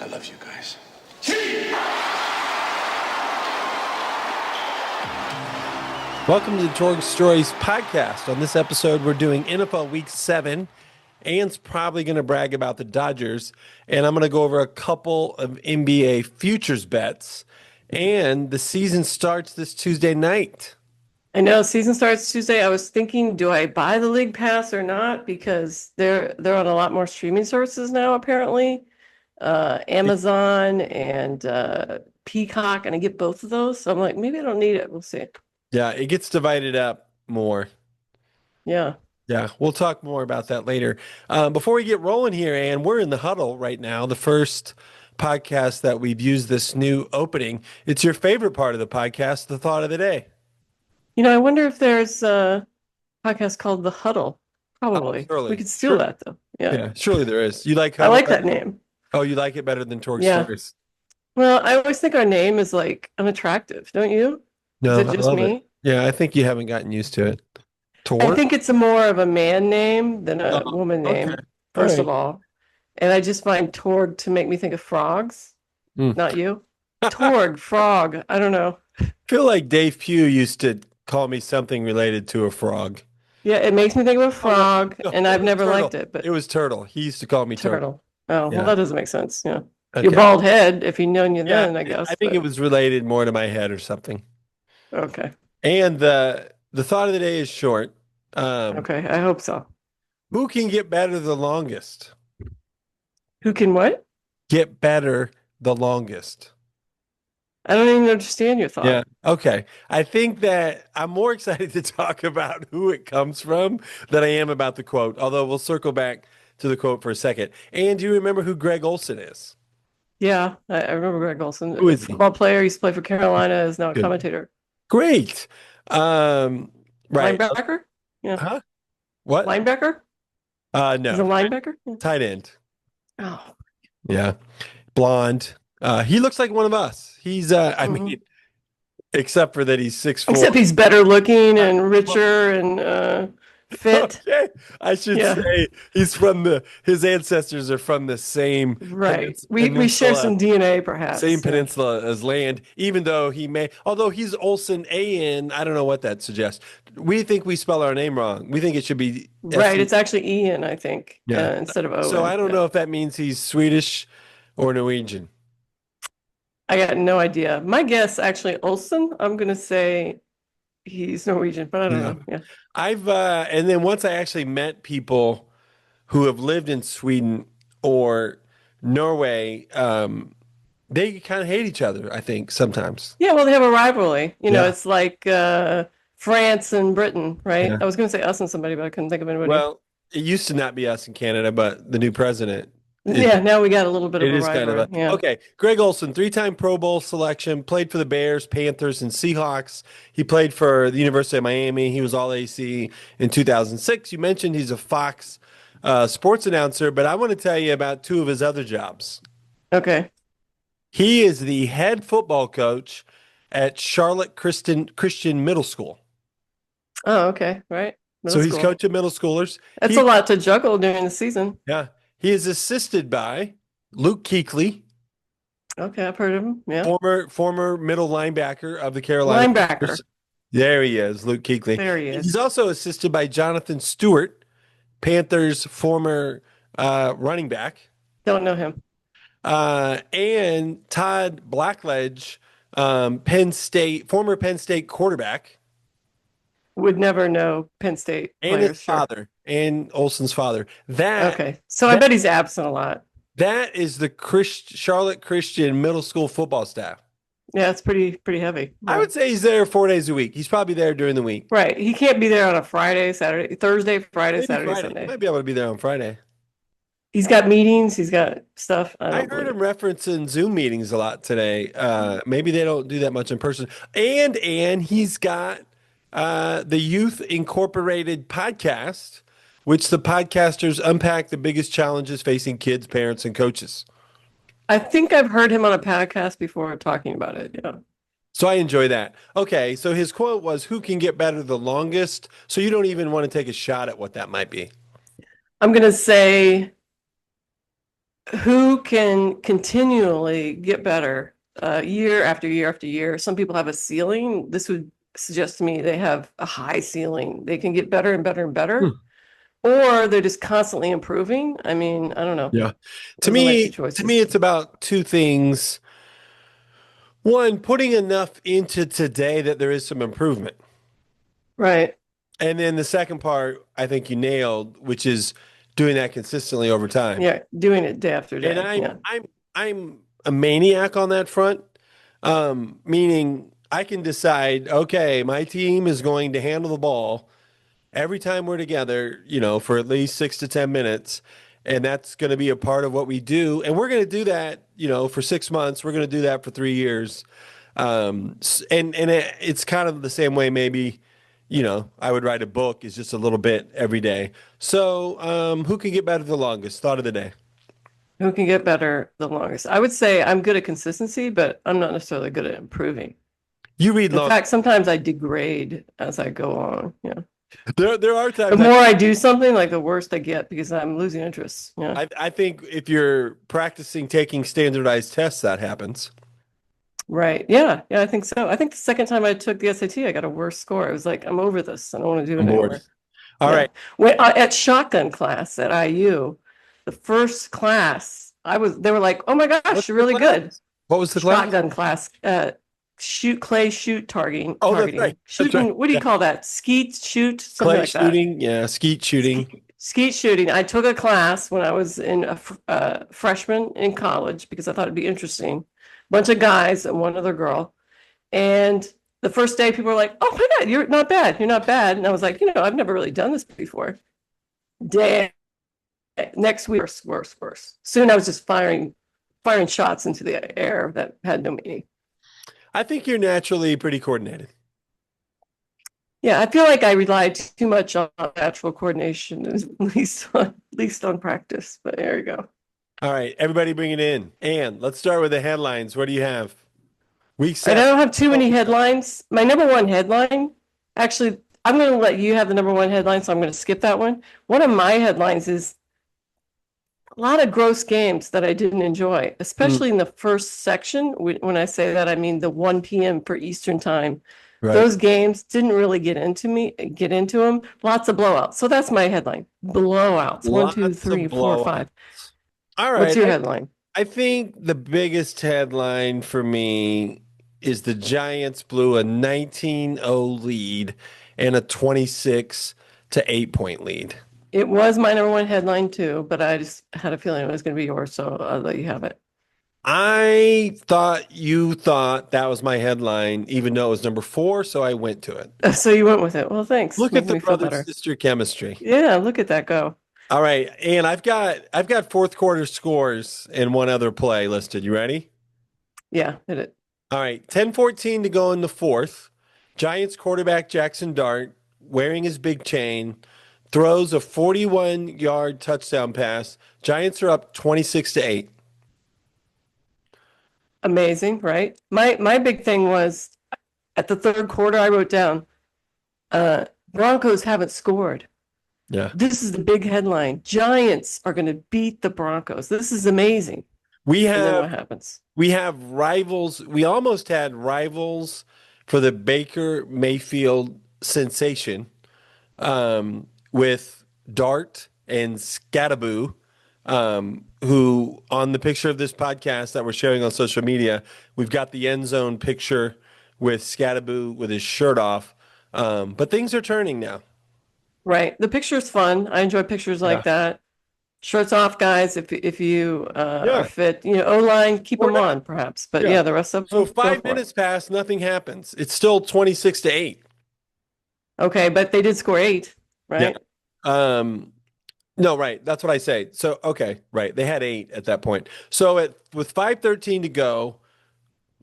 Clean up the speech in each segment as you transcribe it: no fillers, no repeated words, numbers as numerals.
I love you guys. Welcome to the Torg Stories podcast. On this episode, we're doing NFL Week 7. Ann's probably going to brag about the Dodgers, and I'm going to go over a couple of NBA futures bets. And the season starts this Tuesday night. I know season starts Tuesday. I was thinking, do I buy the league pass or not? Because they're on a lot more streaming services now, apparently. Amazon and Peacock, and I get both of those. So I'm like, maybe I don't need it. We'll see. Yeah, it gets divided up more. Yeah. Yeah, we'll talk more about that later. Before we get rolling here, Ann, we're in the huddle right now, the first podcast that we've used this new opening. It's your favorite part of the podcast, the thought of the day. You know, I wonder if there's a podcast called The Huddle. Probably. Surely. We could steal that, though. Yeah. Surely there is. You like I like that name. Oh, you like it better than Torg Yeah. Stories? Well, I always think our name is like unattractive, don't you? No, Is it I just love me? it. Yeah, I think you haven't gotten used to it. I Torg? think it's a more of a man name than a woman name, okay. first All of all. And I just find Torg to make me think of frogs. Mm. Not you. Torg, frog. I don't know. I feel like Dave Pugh used to call me something related to a frog. Yeah, it makes me think of a frog, No, and I've never turtle. liked it. But It was Turtle. He used to call me Turtle. turtle. Oh, Yeah. well, that doesn't make sense. Yeah. Okay. Your bald head, if you'd known you Yeah, then, I guess. I think but- it was related more to my head or something. Okay. And the thought of the day is short. Okay, I hope so. Who can get better the longest? Who can what? Get better the longest. I don't even understand your thought. Yeah. Okay. I think that I'm more excited to talk about who it comes from than I am about the quote, although we'll circle back to the quote for a second. And do you remember who Greg Olson is? Yeah, I remember Greg Olson. Who is he? Football player. He used to play for Carolina, is now a Good. commentator. Great. Right. Linebacker? Yeah. Huh? What? Linebacker? He's a No. linebacker? Yeah. Tight end. Oh, Yeah. Blonde. He looks like one of us. He's I mean, except for that he's 6'4". except he's better looking and richer and fit. Okay. I should Yeah. say his ancestors are from the same Right. We share peninsula. some DNA, perhaps. Same Yeah. peninsula as land, even though although he's Olsen A-N, I don't know what that suggests. We think we spell our name wrong. We think it should be Right. S-E. It's actually Ian, I think, Yeah. instead of Owen. So I don't Yeah. know if that means he's Swedish or Norwegian. I got no idea. My guess, actually, Olsen, I'm going to say he's Norwegian, but I don't know. Yeah. And then once I actually met people who have lived in Sweden or Norway, they kind of hate each other, I think, sometimes. Yeah, well, they have a rivalry. You know, Yeah. it's like France and Britain, right? Yeah. I was going to say us and somebody, but I couldn't think of anybody. Well, it used to not be us in Canada, but the new president. Yeah, now we got a little bit of It a is rivalry. kind of Yeah. okay. Greg Olson, 3-time Pro Bowl selection, played for the Bears, Panthers, and Seahawks. He played for the University of Miami. He was All AC in 2006. You mentioned he's a Fox sports announcer, but I want to tell you about two of his other jobs. Okay. He is the head football coach at Charlotte Christian Middle School. Oh, okay. Right. So he's school. coaching middle schoolers. That's a lot to juggle during the season. Yeah. He is assisted by Luke Kuechly, Okay, I've heard of him. Yeah. former middle linebacker of the Carolina Linebacker. Panthers. There he is, Luke Kuechly. There he is. He's also assisted by Jonathan Stewart, Panthers' former running back, Don't know him. and Todd Blackledge, former Penn State quarterback, Would never know Penn State and players. his Sure. father, and Olson's father. Okay. So I bet he's absent a lot. That is the Charlotte Christian middle school football staff. Yeah, it's pretty heavy. I would say he's there 4 days a week. He's probably there during the week. Right. He can't be there on a Friday, Saturday, Thursday, Friday, Maybe Saturday, Friday. Sunday. He might be able to be there on Friday. He's got meetings. He's got stuff. I heard him referencing Zoom meetings a lot today. Maybe they don't do that much in person. And he's got the Youth Incorporated podcast, which the podcasters unpack the biggest challenges facing kids, parents, and coaches. I think I've heard him on a podcast before talking about it. Yeah. So I enjoy that. Okay, so his quote was, "Who can get better the longest?" So you don't even want to take a shot at what that might be. I'm going to say who can continually get better year after year after year. Some people have a ceiling. This would suggest to me they have a high ceiling. They can get better and better and better, Hmm. or they're just constantly improving. I mean, I don't know. Yeah. To Those are my two me, choices. it's about two things. One, putting enough into today that there is some improvement. Right. And then the second part, I think you nailed, which is doing that consistently over time. Yeah. Doing it day after And day. Yeah. I'm a maniac on that front. Meaning I can decide, okay, my team is going to handle the ball every time we're together, for at least 6 to 10 minutes. And that's going to be a part of what we do. And we're going to do that, for 6 months. We're going to do that for 3 years. It's kind of the same way, maybe, I would write a book is just a little bit every day. So, who can get better the longest? Thought of the day. Who can get better the longest? I would say I'm good at consistency, but I'm not necessarily good at improving. You read In long. fact, sometimes I degrade as I go on. Yeah. There are The times more I do something, like the worse I get because I'm losing interest. Yeah. I think if you're practicing taking standardized tests, that happens. Right. Yeah. Yeah, I think so. I think the second time I took the SAT, I got a worse score. I was like, I'm over this. I don't want to do I'm it bored. anymore. All Yeah. right. At shotgun class at IU, the first class, they were like, oh my gosh, What's you're the really class? good. What was the class? Shotgun class, shoot targeting, Oh, that's right. That's right. shooting. What do you Yeah. call that? Skeet shoot, something Clay like that. shooting. Yeah. Skeet shooting. Skeet shooting. I took a class when I was in a freshman in college because I thought it'd be interesting. Bunch of guys and one other girl. And the first day, people were like, "Oh my God, you're not bad. You're not bad." And I was like, I've never really done this before. Day next week, worse, worse, worse. Soon I was just firing shots into the air that had no meaning. I think you're naturally pretty coordinated. Yeah, I feel like I relied too much on natural coordination, at least on practice. But there you go. All right. Everybody bring it in. And let's start with the headlines. What do you have? Week I 7. don't have too Oh, many headlines. My number one headline, actually, I'm going to let you have the number one headline, so I'm going to skip that one. One of my headlines is a lot of gross games that I didn't enjoy, especially in the first section. When I say that, I mean the 1 p.m. for Eastern time. right. Those games didn't really get into them. Lots of blowouts. So that's my headline. Blowouts. One, two, Lots of three, four, blowouts. five. All What's right. your headline? I think the biggest headline for me is the Giants blew a 19-0 lead and a 26 to 8 point lead. It was my number one headline too, but I just had a feeling it was going to be yours, so I'll let you have it. I thought you thought that was my headline, even though it was number 4, so I went to it. So you went with it. Well, thanks. Look at Making the me feel brother better. sister chemistry. Yeah, look at that go. All right, and I've got fourth quarter scores and one other play listed. You ready? Yeah, hit it. All right, 10-14 to go in the fourth. Giants quarterback Jackson Dart, wearing his big chain, throws a 41-yard touchdown pass. Giants are up 26 to 8. Amazing, right? My big thing was at the third quarter, I wrote down, Broncos haven't scored. Yeah. This is the big headline. Giants are going to beat the Broncos. This is amazing. We And then have what happens? we have rivals. We almost had rivals for the Baker Mayfield sensation, with Dart and Scattaboo, who on the picture of this podcast that we're sharing on social media, we've got the end zone picture with Scattaboo with his shirt off. But things are turning now. Right. The picture's fun. I enjoy pictures Yeah. like that. Shirts off, guys. If you Yeah. are fit, O-line, keep Or them not. on, perhaps. But Yeah. yeah, the rest of So them, go 5 minutes pass, nothing happens. It's still 26 to 8. Okay, but they did score 8, Yeah. right? No, right. That's what I say. So, okay, right. They had 8 at that point. So with 5:13 to go,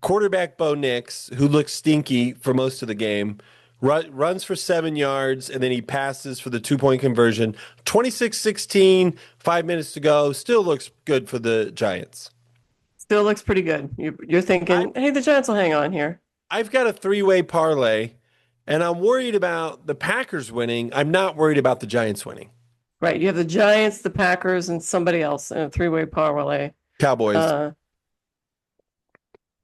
quarterback Bo Nix, who looks stinky for most of the game, runs for 7 yards, and then he passes for the 2-point conversion. 26-16, 5 minutes to go. Still looks good for the Giants. Still looks pretty good. You're thinking, hey, the Giants will hang on here. I've got a 3-way parlay, and I'm worried about the Packers winning. I'm not worried about the Giants winning. Right. You have the Giants, the Packers, and somebody else in a three-way parlay. Cowboys.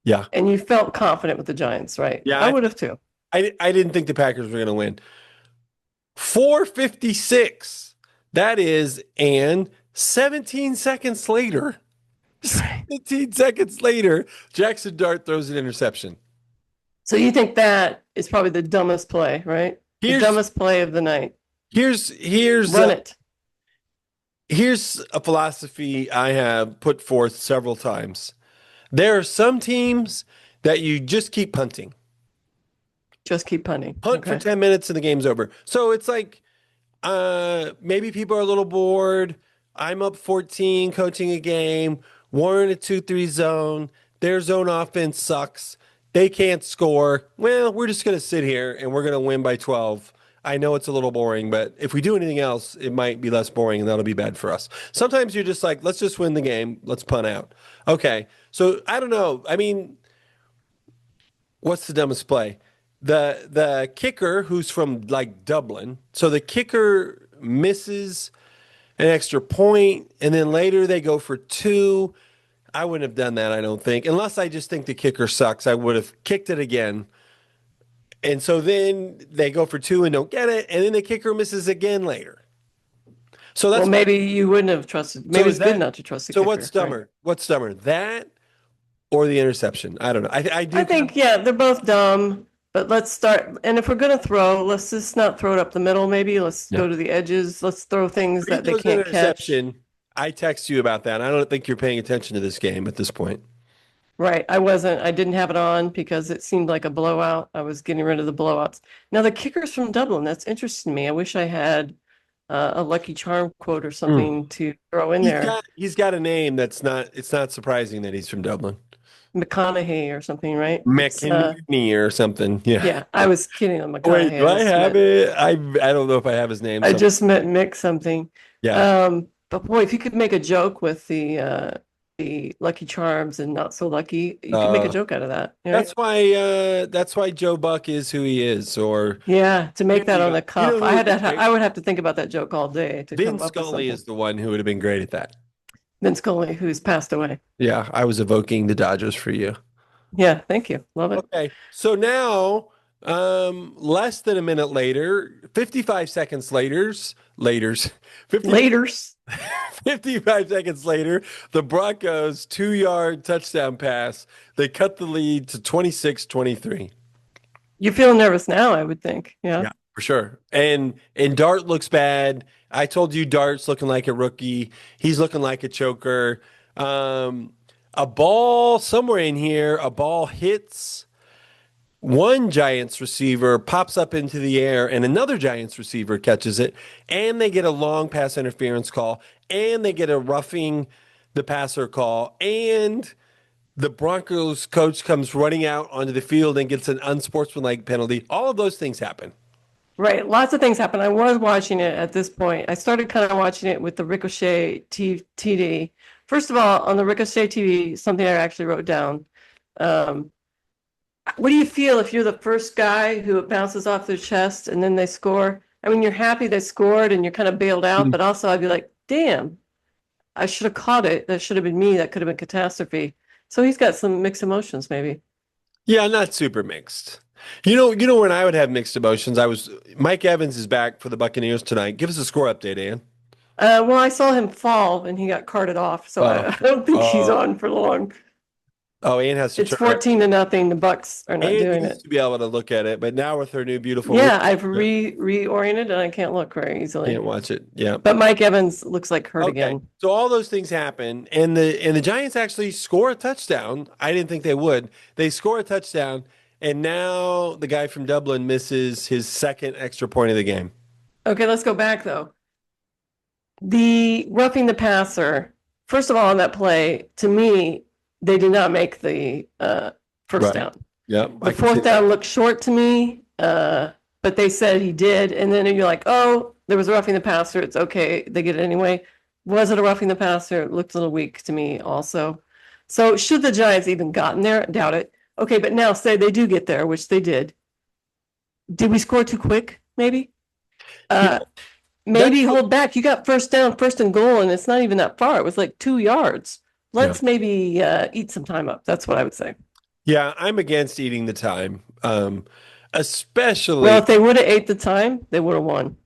Yeah. And you felt confident with the Giants, right? Yeah. I would have too. I didn't think the Packers were going to win. 456. That is, and 17 seconds later, Right. 17 seconds later, Jackson Dart throws an interception. So you think that is probably the dumbest play, right? The Here's dumbest play of the night. here's Run it. here's a philosophy I have put forth several times. There are some teams that you just keep punting. Just keep punting. Punt for Okay. 10 minutes and the game's over. So it's like maybe people are a little bored. I'm up 14 coaching a game. We're in a 2-3 zone. Their zone offense sucks. They can't score. Well, we're just going to sit here and we're going to win by 12. I know it's a little boring, but if we do anything else, it might be less boring and that'll be bad for us. Sometimes you're just like, let's just win the game. Let's punt out. Okay. So I don't know. I mean, what's the dumbest play? The kicker who's from like Dublin. So the kicker misses an extra point, and then later they go for two. I wouldn't have done that, I don't think. Unless I just think the kicker sucks. I would have kicked it again. And so then they go for two and don't get it, and then the kicker misses again later. So that's Well, maybe you wouldn't have trusted. Maybe is it's good that not to trust the so kicker. what's dumber? Right? What's dumber? That or the interception? I don't know. I do I think, yeah, they're both dumb, but let's start. And if we're going to throw, let's just not throw it up the middle, maybe. Let's Yeah. go to the edges. Let's throw things that they Throws an can't catch. interception. I text you about that. I don't think you're paying attention to this game at this point. Right. I didn't have it on because it seemed like a blowout. I was getting rid of the blowouts. Now, the kicker's from Dublin. That's interesting to me. I wish I had a Lucky Charm quote or something to throw in there. He's got a name that's not, it's not surprising that he's from Dublin. McConaughey or something, right? McKinney or something. Yeah. Yeah, I was kidding on McConaughey. Wait, do I have it? I don't know if I have his name. I just meant Mick something. Yeah. But boy, if you could make a joke with the Lucky Charms and Not So Lucky, you could make a joke out of that. Right? That's why Joe Buck is who he is. Or Yeah, to make that on the cuff. who I would be great? I would have to think about that joke all day to come Vin up with Scully something. is the one who would have been great at that. Vin Scully, who's passed away. Yeah, I was evoking the Dodgers for you. Yeah, thank you. Love it. Okay, so now, less than a minute later, 55 seconds later, 50, Laters. 55 seconds later, the Broncos 2-yard touchdown pass. They cut the lead to 26-23. You feel nervous now, I would think. Yeah. Yeah, for sure. And Dart looks bad. I told you Dart's looking like a rookie. He's looking like a choker. A ball somewhere in here, a ball hits one Giants receiver, pops up into the air, and another Giants receiver catches it, and they get a long pass interference call, and they get a roughing the passer call, and the Broncos coach comes running out onto the field and gets an unsportsmanlike penalty. All of those things happen. Right. Lots of things happen. I was watching it at this point. I started kind of watching it with the Ricochet TD. First of all, on the Ricochet TV, something I actually wrote down. What do you feel if you're the first guy who it bounces off their chest and then they score? I mean, you're happy they scored and you're kind of bailed out, but also I'd be like, damn, I should have caught it. That should have been me. That could have been catastrophe. So he's got some mixed emotions, maybe. Yeah, not super mixed. You know when I would have mixed emotions, Mike Evans is back for the Buccaneers tonight. Give us a score update, Ann. Well, I saw him fall and he got carted off, so I don't think he's on for long. Oh, Ann has to It's 14-0. The Bucks are not doing used it. to be able to look at it, but now with her new beautiful Yeah, I've reoriented and I can't look very easily. can't watch it. Yeah. But Mike Evans looks like hurt again. So all those things happen, and the Giants actually score a touchdown. I didn't think they would. They score a touchdown, and now the guy from Dublin misses his second extra point of the game. Okay, let's go back though. The roughing the passer, first of all, on that play, to me, they did not make the first down. Yeah. The fourth down looked short to me, but they said he did. And then you're like, oh, there was a roughing the passer. It's okay. They get it anyway. Was it a roughing the passer? It looked a little weak to me also. So should the Giants even gotten there? Doubt it. Okay, but now say they do get there, which they did. Did we score too quick, maybe? That's maybe hold back. You got first down, first and goal, and it's not even that far. It was like 2 yards. yeah. Let's maybe eat some time up. That's what I would say. Yeah, I'm against eating the time. Well, Especially if they would have ate the time, they would have won.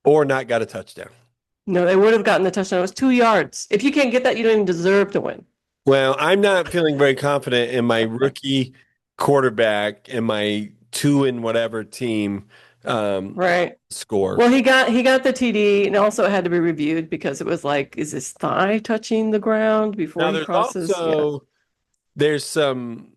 or not got a touchdown. No, they would have gotten the touchdown. It was 2 yards. If you can't get that, you don't even deserve to win. Well, I'm not feeling very confident in my rookie quarterback and my two and whatever team Right. score. Well, he got the TD, and also it had to be reviewed because it was like, is his thigh touching the ground before Now he there's crosses? Yeah. also there's some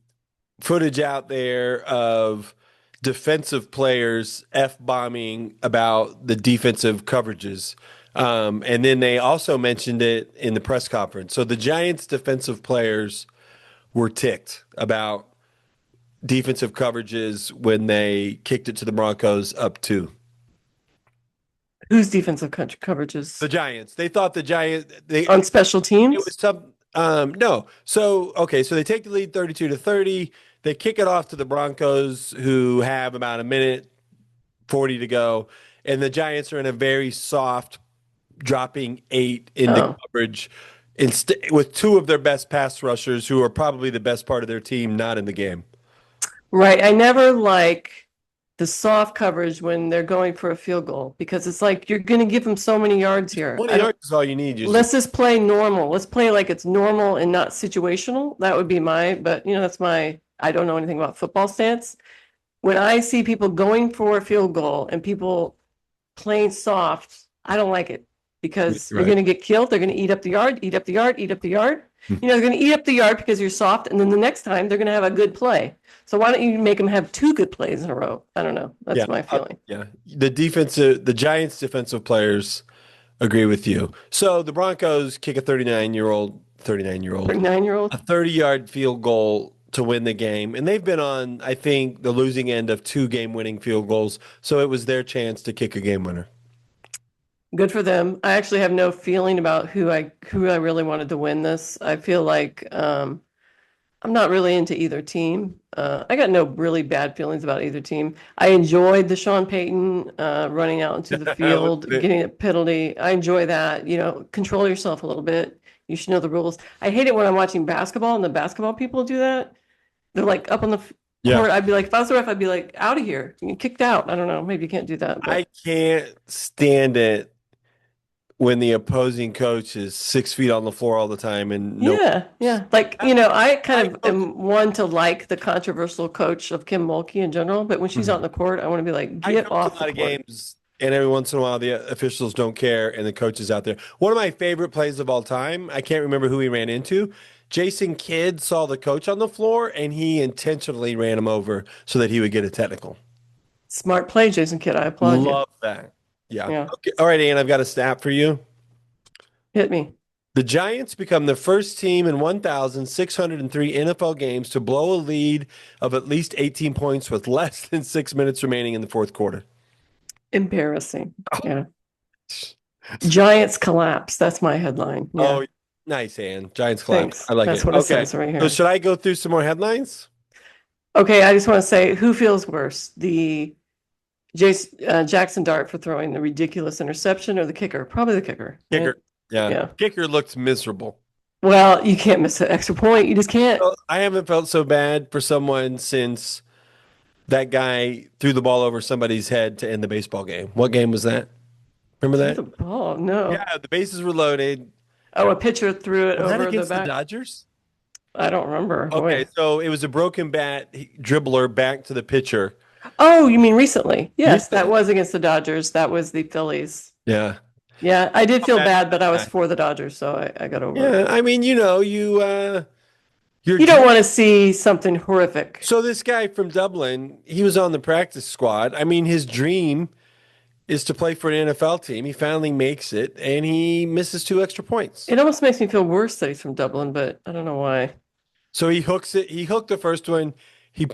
footage out there of defensive players F-bombing about the defensive coverages. And then they also mentioned it in the press conference. So the Giants defensive players were ticked about defensive coverages when they kicked it to the Broncos up two. Whose defensive coverages The Giants. They thought the Giants they on special it was teams? some no. So okay, so they take the lead 32-30. They kick it off to the Broncos who have about a minute 40 to go. And the Giants are in a very soft dropping eight into Oh, coverage with two of their best pass rushers who are probably the best part of their team not in the game. right. I never like the soft coverage when they're going for a field goal because it's like you're going to give them so many yards here. 20 I don't. yards is all you need usually. Let's just play normal. Let's play like it's normal and not situational. That would be but that's my, I don't know anything about football stance. When I see people going for a field goal and people playing soft, I don't like it because you're Right. going to get killed. They're going to eat up the yard, eat up the yard, eat up the yard. Hmm. They're going to eat up the yard because you're soft. And then the next time they're going to have a good play. So why don't you make them have two good plays in a row? I don't know. Yeah. That's my feeling. Yeah. The Giants defensive players agree with you. So the Broncos kick a 39-year-old, 9-year-old. a 30-yard field goal to win the game. And they've been on, I think, the losing end of two game-winning field goals. So it was their chance to kick a game winner. Good for them. I actually have no feeling about who I really wanted to win this. I feel like I'm not really into either team. I got no really bad feelings about either team. I enjoyed the Sean Payton running out into the field, getting a penalty. I enjoy that. Control yourself a little bit. You should know the rules. I hate it when I'm watching basketball and the basketball people do that. They're like up on the Yeah. court. I'd be like, if I was the ref, I'd be like, out of here. You get kicked out. I don't know. Maybe you can't do that. But I can't stand it when the opposing coach is 6 feet on the floor all the time and no. yeah, yeah. Like, I kind of I- am one to like the controversial coach of Kim Mulkey in general, but when she's out on the court, I want to be like, I get coach off a the lot of court. games, and every once in a while, the officials don't care, and the coach is out there. One of my favorite plays of all time, I can't remember who he ran into. Jason Kidd saw the coach on the floor, and he intentionally ran him over so that he would get a technical. Smart play, Jason Kidd. I applaud you. Love that. Yeah. Yeah. Okay. All right, Ann, I've got a stat for you. Hit me. The Giants become the first team in 1,603 NFL games to blow a lead of at least 18 points with less than 6 minutes remaining in the fourth quarter. Embarrassing. Yeah. Giants collapse. That's my headline. Yeah. Oh, nice, Ann. Giants collapse. Thanks. I like That's it. what it Okay. says right here. So should I go through some more headlines? Okay, I just want to say, who feels worse? The Jackson Dart for throwing the ridiculous interception or the kicker? Probably the kicker. right? Kicker. Yeah. Yeah. Kicker looks miserable. Well, you can't miss an extra point. You just can't. Well, I haven't felt so bad for someone since that guy threw the ball over somebody's head to end the baseball game. What game was that? Remember The that? ball, no. Yeah, the bases were loaded. Oh, a pitcher threw it Was that over the against the back. Dodgers? I don't remember. Okay, Boy. so it was a broken bat dribbler back to the pitcher. Oh, you mean recently? Yes, that Recently. was against the Dodgers. That was the Phillies. Yeah. Yeah, I did feel Okay. bad, but I was for the Dodgers, so I got over it. Yeah, I mean, you're You don't want to see something horrific. so this guy from Dublin, he was on the practice squad. I mean, his dream is to play for an NFL team. He finally makes it, and he misses 2 extra points. It almost makes me feel worse that he's from Dublin, but I don't know why. So he hooks it. He hooked the first one. He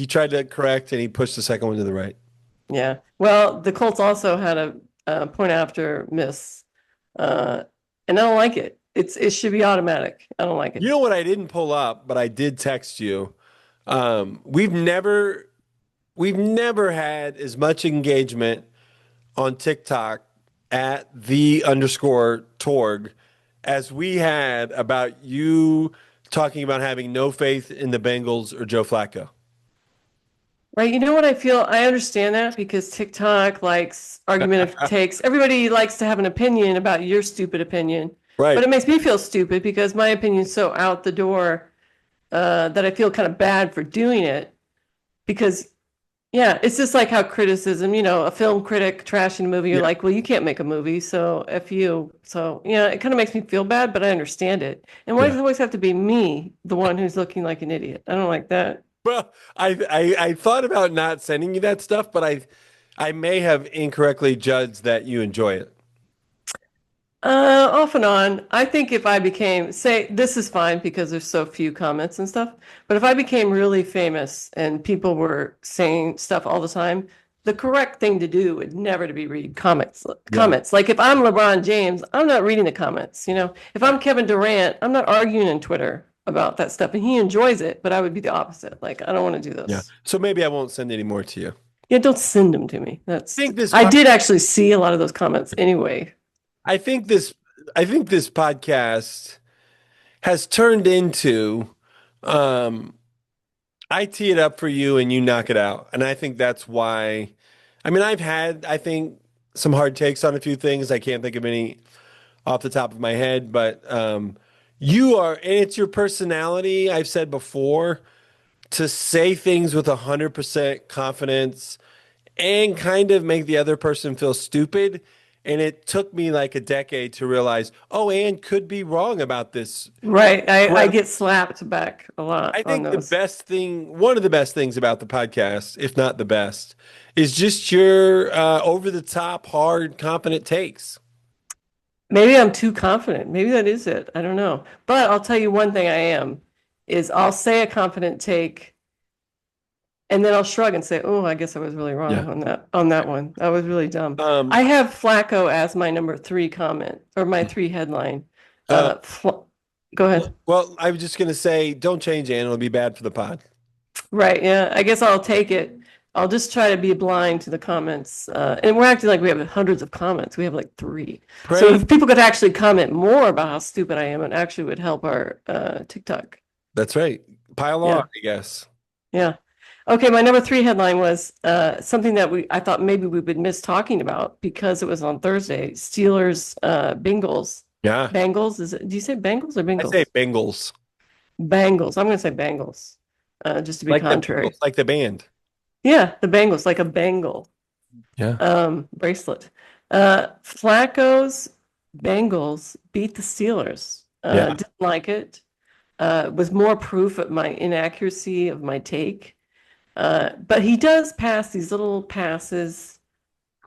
tried to correct, and he pushed the second one to the right. Yeah. Well, the Colts also had a point after miss, and I don't like it. It should be automatic. I don't like it. You know what I didn't pull up, but I did text you. We've never had as much engagement on TikTok at @the_Torg as we had about you talking about having no faith in the Bengals or Joe Flacco. Right. You know what I feel? I understand that because TikTok likes argumentative takes. Everybody likes to have an opinion about your stupid opinion. But Right. it makes me feel stupid because my opinion is so out the door that I feel kind of bad for doing it. Because, yeah, it's just like how criticism, a film critic trashing a movie, you're Yeah. like, well, you can't make a movie, so F you. So, yeah, it kind of makes me feel bad, but I understand it. And why does Yeah. it always have to be me, the one who's looking like an idiot? I don't like that. Well, I thought about not sending you that stuff, but I may have incorrectly judged that you enjoy it. Off and on. I think if I became, say, this is fine because there's so few comments and stuff, but if I became really famous and people were saying stuff all the time, the correct thing to do would never to be read comments. Yeah. Comments. Like if I'm LeBron James, I'm not reading the comments. If I'm Kevin Durant, I'm not arguing on Twitter about that stuff, and he enjoys it, but I would be the opposite. Like I don't want to do Yeah. this. So maybe I won't send any more to you. Yeah, don't send them to me. think this I pod- did actually see a lot of those comments anyway. I think this I think this podcast has turned into I tee it up for you and you knock it out. And I think that's why I've had I think some hard takes on a few things. I can't think of any off the top of my head, but you are and it's your personality, I've said before, to say things with 100% confidence and kind of make the other person feel stupid. And it took me like a decade to realize, oh, Ann could be wrong about this. Right. I Correct. get slapped back a lot I on think those. one of the best things about the podcast, if not the best, is just your over the top, hard, confident takes. Maybe I'm too confident. Maybe that is it. I don't know. But I'll tell you one thing I am is I'll say a confident take and then I'll shrug and say, "Oh, I guess I was really wrong Yeah. on that one. That was really dumb." Um, I have Flacco as my number 3 comment or my 3 headline. uh, Go ahead. well, I was just going to say, don't change, Ann. It'll be bad for the pod. Right. Yeah. I guess I'll take it. I'll just try to be blind to the comments. And we're acting like we have hundreds of comments. We have like 3. So if people could actually comment more about how stupid I am, it actually would help our TikTok. That's right. Pile on, I guess. Yeah. Okay. My number 3 headline was something that I thought maybe we would miss talking about because it was on Thursday. Steelers, Bengals. Yeah. Bengals. Do you say Bengals or Bengals? I say Bengals. Bengals. I'm going to say Bengals, just to be Like contrary. like the band. Yeah, the Bengals, like a bangle. Yeah. Bracelet. Flacco's Bengals beat the Steelers. Didn't like it. Was more proof of my inaccuracy of my take. But he does pass these little passes.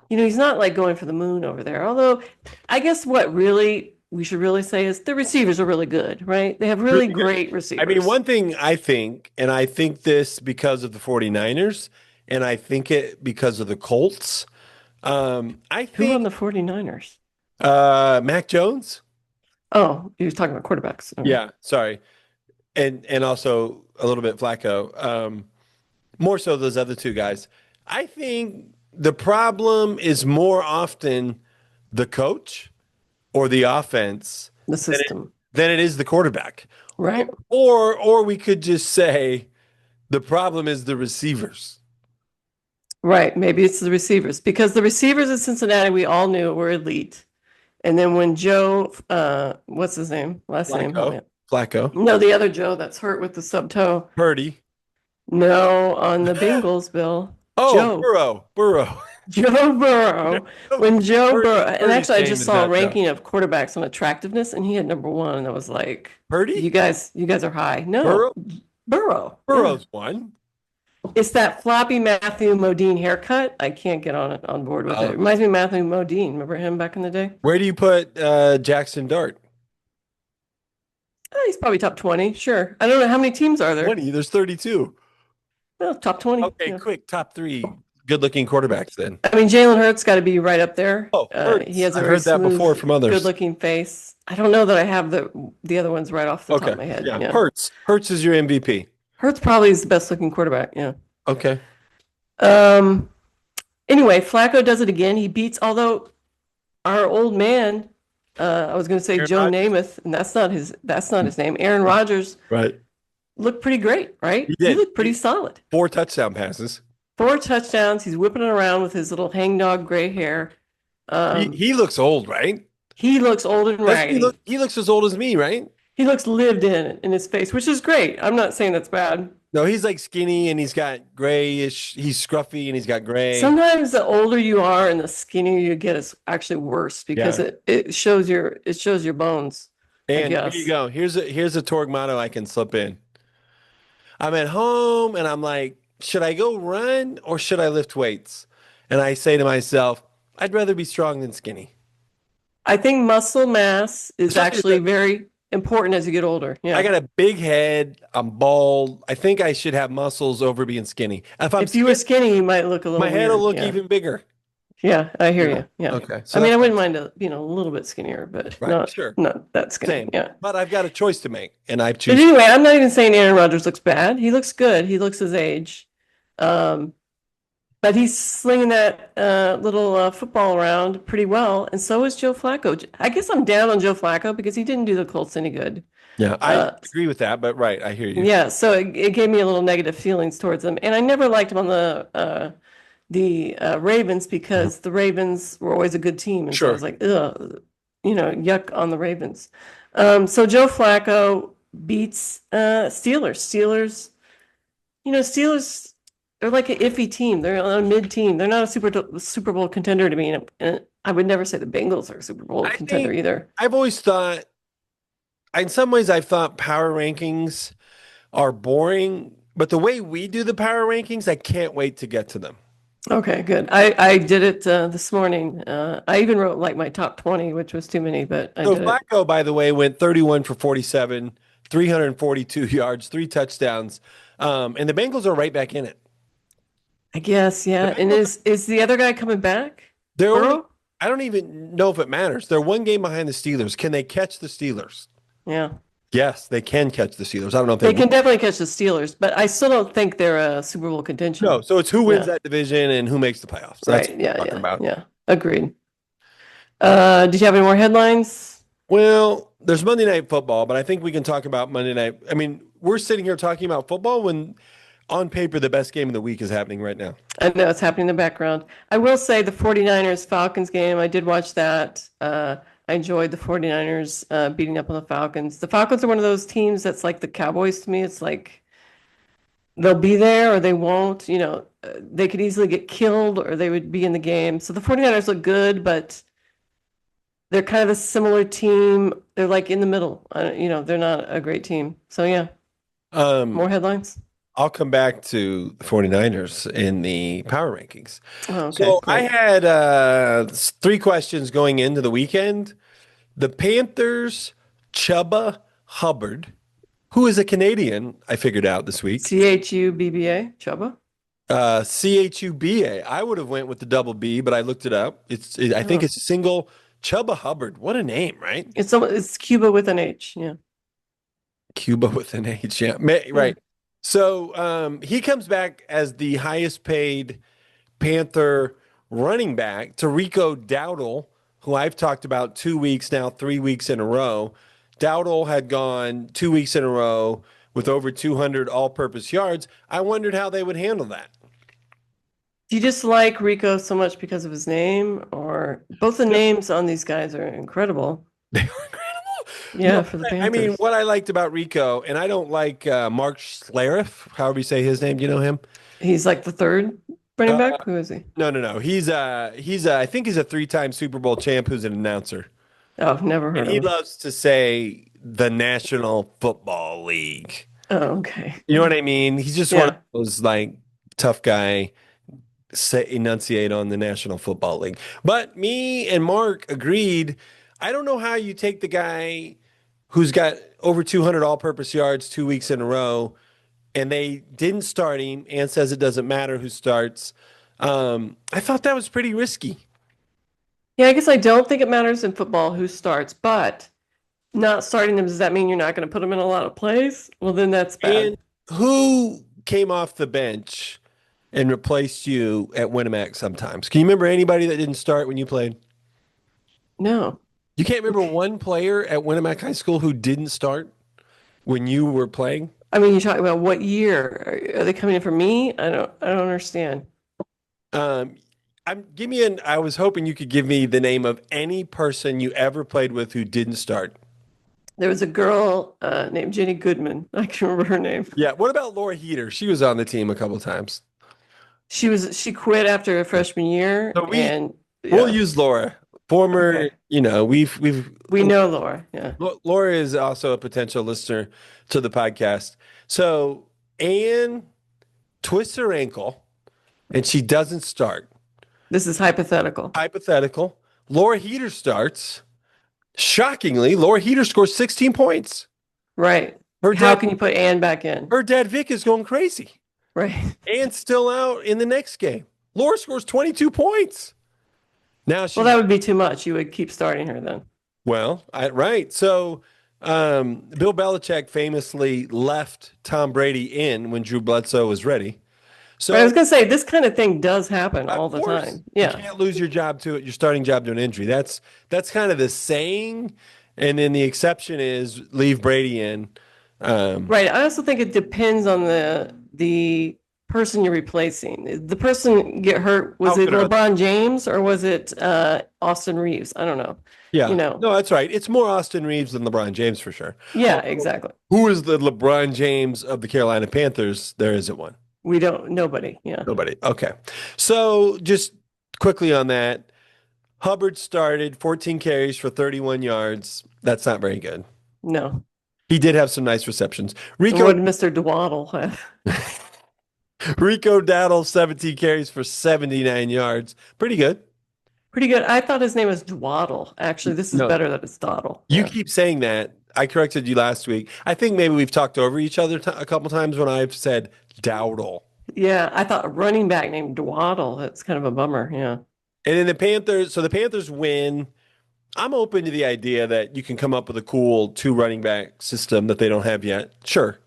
He's not like going for the moon over there. Although I guess what really we should really say is the receivers are really good, right? They have really great receivers. One thing I think, and I think this because of the 49ers, and I think it because of the Colts. I think Who on the 49ers? Mac Jones. Oh, he was talking about quarterbacks. Okay. Yeah, sorry. And also a little bit Flacco. More so those other 2 guys. I think the problem is more often the coach or the offense The system. than it is the quarterback. Right. Or we could just say the problem is the receivers. Right. Maybe it's the receivers because the receivers in Cincinnati, we all knew were elite. And then when Joe, what's his name? Last name? Flacco. No, the other Joe that's hurt with the sub toe. Purdy. No, on the Bengals, Bill. Oh, Joe. Burrow. Joe Burrow. When Joe Burrow, and actually I just saw a ranking Joe. of quarterbacks on attractiveness, and he had number 1, and I was like, Purdy? You guys are high. No. Burrow. Burrow's one. It's that floppy Matthew Modine haircut. I can't get on board with it. It reminds me of Matthew Modine. Remember him back in the day? Where do you put Jackson Dart? He's probably top 20. Sure. I don't know how many teams are there. 20. There's 32. Well, top 20. Okay, yeah. quick. Top 3 good-looking quarterbacks then. I mean, Jalen Hurts got to be right up there. Oh, he has a I've very heard that smooth, before from others. good-looking face. I don't know that I have the other ones right off the top of my head. Yeah. Hurts is your MVP. Hurts probably is the best-looking quarterback. Yeah. Okay. Anyway, Flacco does it again. He beats, although our old man, I was going to say Aaron Joe Rodgers? Namath, and that's not his name. Aaron Rodgers Right. looked pretty great, He right? He did. looked pretty solid. 4 touchdown passes. 4 touchdowns. He's whipping it around with his little hangdog gray hair. He Um, he looks old, right? he looks old and Doesn't he look? raggedy. He looks as old as me, right? He looks lived in his face, which is great. I'm not saying that's bad. No, he's like skinny and he's got grayish. He's scruffy and he's got gray. Sometimes the older you are and the skinnier you get is actually worse because Yeah. it shows your bones, I And here you guess. go. Here's a Torg motto I can slip in. I'm at home and I'm like, should I go run or should I lift weights? And I say to myself, I'd rather be strong than skinny. I think muscle mass is Especially actually very important as you get older. I Yeah. got a big head. I'm bald. I think I should have muscles over being skinny. If I'm If you were skinny, skinny, you might look a my little head will weird. look Yeah. even bigger. Yeah, I hear Yeah. you. Yeah. Okay. I So mean, I that's wouldn't mind a little bit skinnier, but right. Sure. not that skinny. Same. Yeah. But I've got a choice to make, and I But choose. anyway, I'm not even saying Aaron Rodgers looks bad. He looks good. He looks his age. Um, but he's slinging that little football around pretty well, and so is Joe Flacco. I guess I'm down on Joe Flacco because he didn't do the Colts any good. Yeah, I Uh, agree with that. But right, I hear you. yeah, so it gave me a little negative feelings towards him, and I never liked him on the Ravens because the Ravens were always a good team, and so I Sure. was like, ugh, yuck on the Ravens. So Joe Flacco beats Steelers. Steelers, they're like an iffy team. They're a mid team. They're not a Super Bowl contender to me, and I would never say the Bengals are a Super Bowl I contender think either. I've always thought, in some ways, I've thought power rankings are boring, but the way we do the power rankings, I can't wait to get to them. Okay, good. I did it this morning. I even wrote like my top 20, which was too many, but I So did it. Flacco, by the way, went 31 for 47, 342 yards, 3 touchdowns. And the Bengals are right back in it. I guess, The yeah. And Bengals, is the other guy coming back? they're only, Burrow? I don't even know if it matters. They're one game behind the Steelers. Can they catch the Steelers? Yeah. Yes, they can catch the Steelers. I don't know if they They will. can definitely catch the Steelers, but I still don't think they're a Super Bowl No, contention. so it's who wins Yeah. that division and who makes the playoffs. That's Right. what Yeah, we're talking yeah, about. yeah. Agreed. Did you have any more headlines? Well, there's Monday Night Football, but I think we can talk about Monday Night. I mean, we're sitting here talking about football when on paper the best game of the week is happening right now. I know it's happening in the background. I will say the 49ers Falcons game, I did watch that. I enjoyed the 49ers beating up on the Falcons. The Falcons are one of those teams that's like the Cowboys to me. It's like they'll be there or they won't. They could easily get killed or they would be in the game. So the 49ers look good, but they're kind of a similar team. They're like in the middle. They're not a great team. So yeah, more Um, headlines. I'll come back to the 49ers in the power rankings. Oh, okay, So I great. had 3 questions going into the weekend. The Panthers, Chuba Hubbard, who is a Canadian, I figured out this week. CHUBBA, Chuba. Chuba. I would have went with the double B, but I looked it up. I think Oh. it's a single Chuba Hubbard. What a name, right? It's Cuba with an H. Yeah. Cuba with an H. Yeah, Yeah. right. So he comes back as the highest paid Panther running back to Rico Dowdle, who I've talked about 2 weeks now, 3 weeks in a row. Dowdle had gone 2 weeks in a row with over 200 all-purpose yards. I wondered how they would handle that. Do you just like Rico so much because of his name, or both the names on these guys are incredible? They are incredible. Yeah, No, for the I mean, Panthers. what I liked about Rico, and I don't like Mark Schlereth, however you say his name. Do you know him? He's like the third running Uh, back. Who is he? no. He's I think he's a 3-time Super Bowl champ who's an announcer. Oh, never heard And of he him. loves to say the National Football League. Oh, okay. You know what I mean? He's just one of Yeah. those like tough guy enunciate on the National Football League. But me and Mark agreed. I don't know how you take the guy who's got over 200 all-purpose yards 2 weeks in a row, and they didn't start him. And says it doesn't matter who starts. I thought that was pretty risky. Yeah, I guess I don't think it matters in football who starts, but not starting them, does that mean you're not going to put them in a lot of plays? Well, then that's bad. And who came off the bench and replaced you at Winnemac sometimes? Can you remember anybody that didn't start when you played? No. You can't remember one player at Winnemac High School who didn't start when you were playing? I mean, you're talking about what year? Are they coming in for me? I don't understand. Um, give me I was hoping you could give me the name of any person you ever played with who didn't start. There was a girl named Jenny Goodman. I can remember her name. Yeah. What about Laura Heater? She was on the team a couple times. She quit after her freshman year, So and we'll yeah, use Laura. Former, okay. we've We know Laura. Yeah. Laura is also a potential listener to the podcast. So Anne twists her ankle and she doesn't start. This is hypothetical. Hypothetical. Laura Heater starts. Shockingly, Laura Heater scores 16 points. Right. Her How dad, can you put Anne back in? her dad Vic is going crazy. Right. Anne's still out in the next game. Laura scores 22 points. Now Well, she's that would be too much. You would keep starting her then. right. So Bill Belichick famously left Tom Brady in when Drew Bledsoe was ready. But I So was gonna say this kind of thing does happen of all the course time. you Yeah. can't lose your starting job to an injury. That's kind of the saying, and then the exception is leave Brady in. Um, Right. I also think it depends on the person you're replacing. Did the person get hurt? Was how it good are LeBron James or was it Austin Reeves? I don't know. You Yeah, know. no, that's right. It's more Austin Reeves than LeBron James for sure. Yeah, Although, exactly. who is the LeBron James of the Carolina Panthers? There isn't one. We don't, nobody. Yeah. Nobody. Okay. So just quickly on that, Hubbard started 14 carries for 31 yards. That's not very good. No. He did have some nice receptions. And what did Mr. Dwaddle have? Rico Dowdle, 17 carries for 79 yards. Pretty good. Pretty good. I thought his name was Dwaddle. Actually, this is No, better that it's Dawdle. you Yeah. keep saying that. I corrected you last week. I think maybe we've talked over each other a couple times when I've said Dowdle. Yeah, I thought a running back named Dwaddle. That's kind of a bummer. Yeah. And then the Panthers win. I'm open to the idea that you can come up with a cool two running back system that they don't have yet. Sure.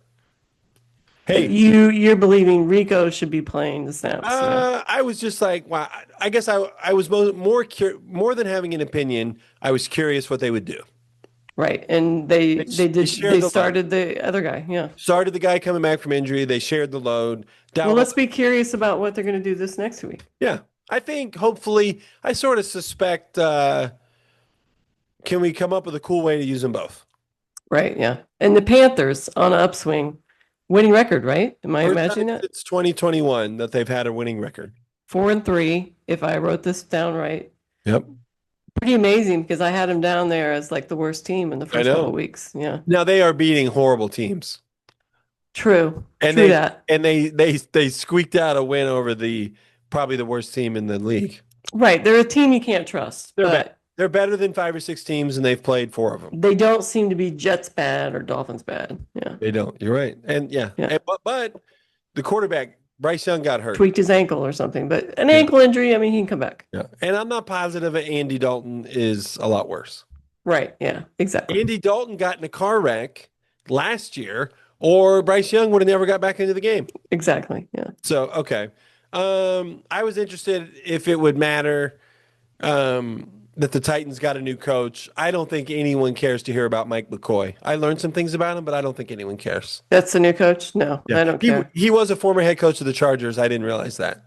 Hey, You're believing Rico should be playing the snaps. Yeah. I was just like, wow. I guess I was more than having an opinion. I was curious what they would do. Right. And they started the other guy. Yeah. Started the guy coming back from injury. They shared the load. Well, let's be curious about what they're going to do this next week. Yeah, I think hopefully I sort of suspect. Can we come up with a cool way to use them both? Right. Yeah. And the Panthers on an upswing, winning record, right? Am I First imagining time that? It's 2021 that they've had a winning record. 4-3, if I wrote this down right. Yep. Pretty amazing because I had them down there as like the worst team in the first couple of weeks. Yeah. Now they are beating horrible teams. True. And True that. they squeaked out a win over probably the worst team in the league. Right. They're a team you can't trust. They're better than 5 or 6 teams, and they've played 4 of them. They don't seem to be Jets bad or Dolphins bad. Yeah. They don't. You're right. And yeah. But the quarterback, Bryce Young, got hurt. Tweaked his ankle or something. But an ankle injury, I mean, he can come back. Yeah. And I'm not positive that Andy Dalton is a lot worse. Right. Yeah, exactly. Andy Dalton got in a car wreck last year, or Bryce Young would have never got back into the game. Exactly. Yeah. So, okay. I was interested if it would matter that the Titans got a new coach. I don't think anyone cares to hear about Mike McCoy. I learned some things about him, but I don't think anyone cares. That's the new coach? No, I don't care. He was a former head coach of the Chargers. I didn't realize that.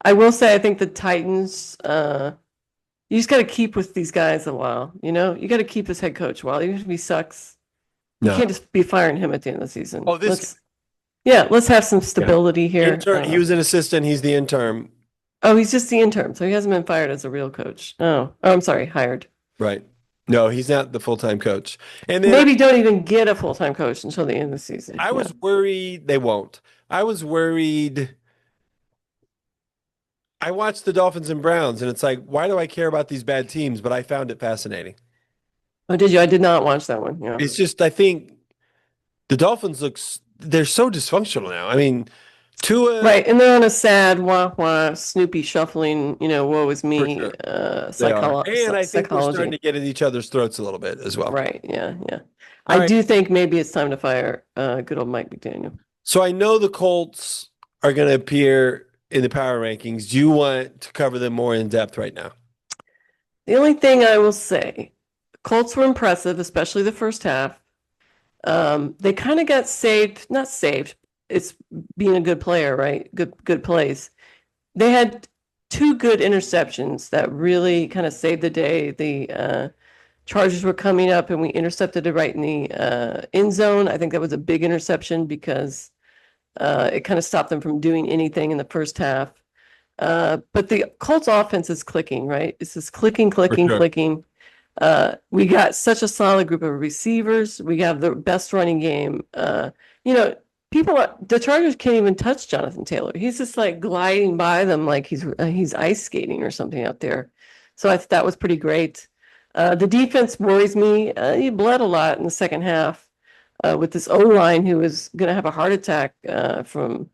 I will say I think the Titans, you just got to keep with these guys a while. You know, you got to keep this head coach a while. Even if he sucks, you can't just be firing him at the end of the season. Oh, let's have some stability here. He was an assistant. He's the interim. Oh, he's just the interim, so he hasn't been fired as a real coach. Oh, I'm sorry, hired. Right. No, he's not the full-time coach. And then maybe don't even get a full-time coach until the end of the season. I was worried they won't. I was worried. I watched the Dolphins and Browns, and it's like, why do I care about these bad teams? But I found it fascinating. Oh, did you? I did not watch that one. Yeah. It's just, I think the Dolphins they're so dysfunctional now. I mean, Tua. Right, and they're on a sad wah Snoopy shuffling, woe is me sure. psychology. And I think we're starting to get at each other's throats a little bit as well. Right, yeah. I do think maybe it's time to fire good old Mike McDaniel. So I know the Colts are going to appear in the power rankings. Do you want to cover them more in depth right now? The only thing I will say, Colts were impressive, especially the first half. They kind of got saved, not saved. It's being a good player, right? Good plays. They had two good interceptions that really kind of saved the day. The Chargers were coming up and we intercepted it right in the end zone. I think that was a big interception because it kind of stopped them from doing anything in the first half. But the Colts offense is clicking, right? It's just clicking, For clicking, sure. clicking. We got such a solid group of receivers. We have the best running game. You know, the Chargers can't even touch Jonathan Taylor. He's just like gliding by them like he's ice skating or something out there. So I thought that was pretty great. The defense worries me. He bled a lot in the second half with this O-line who was going to have a heart attack from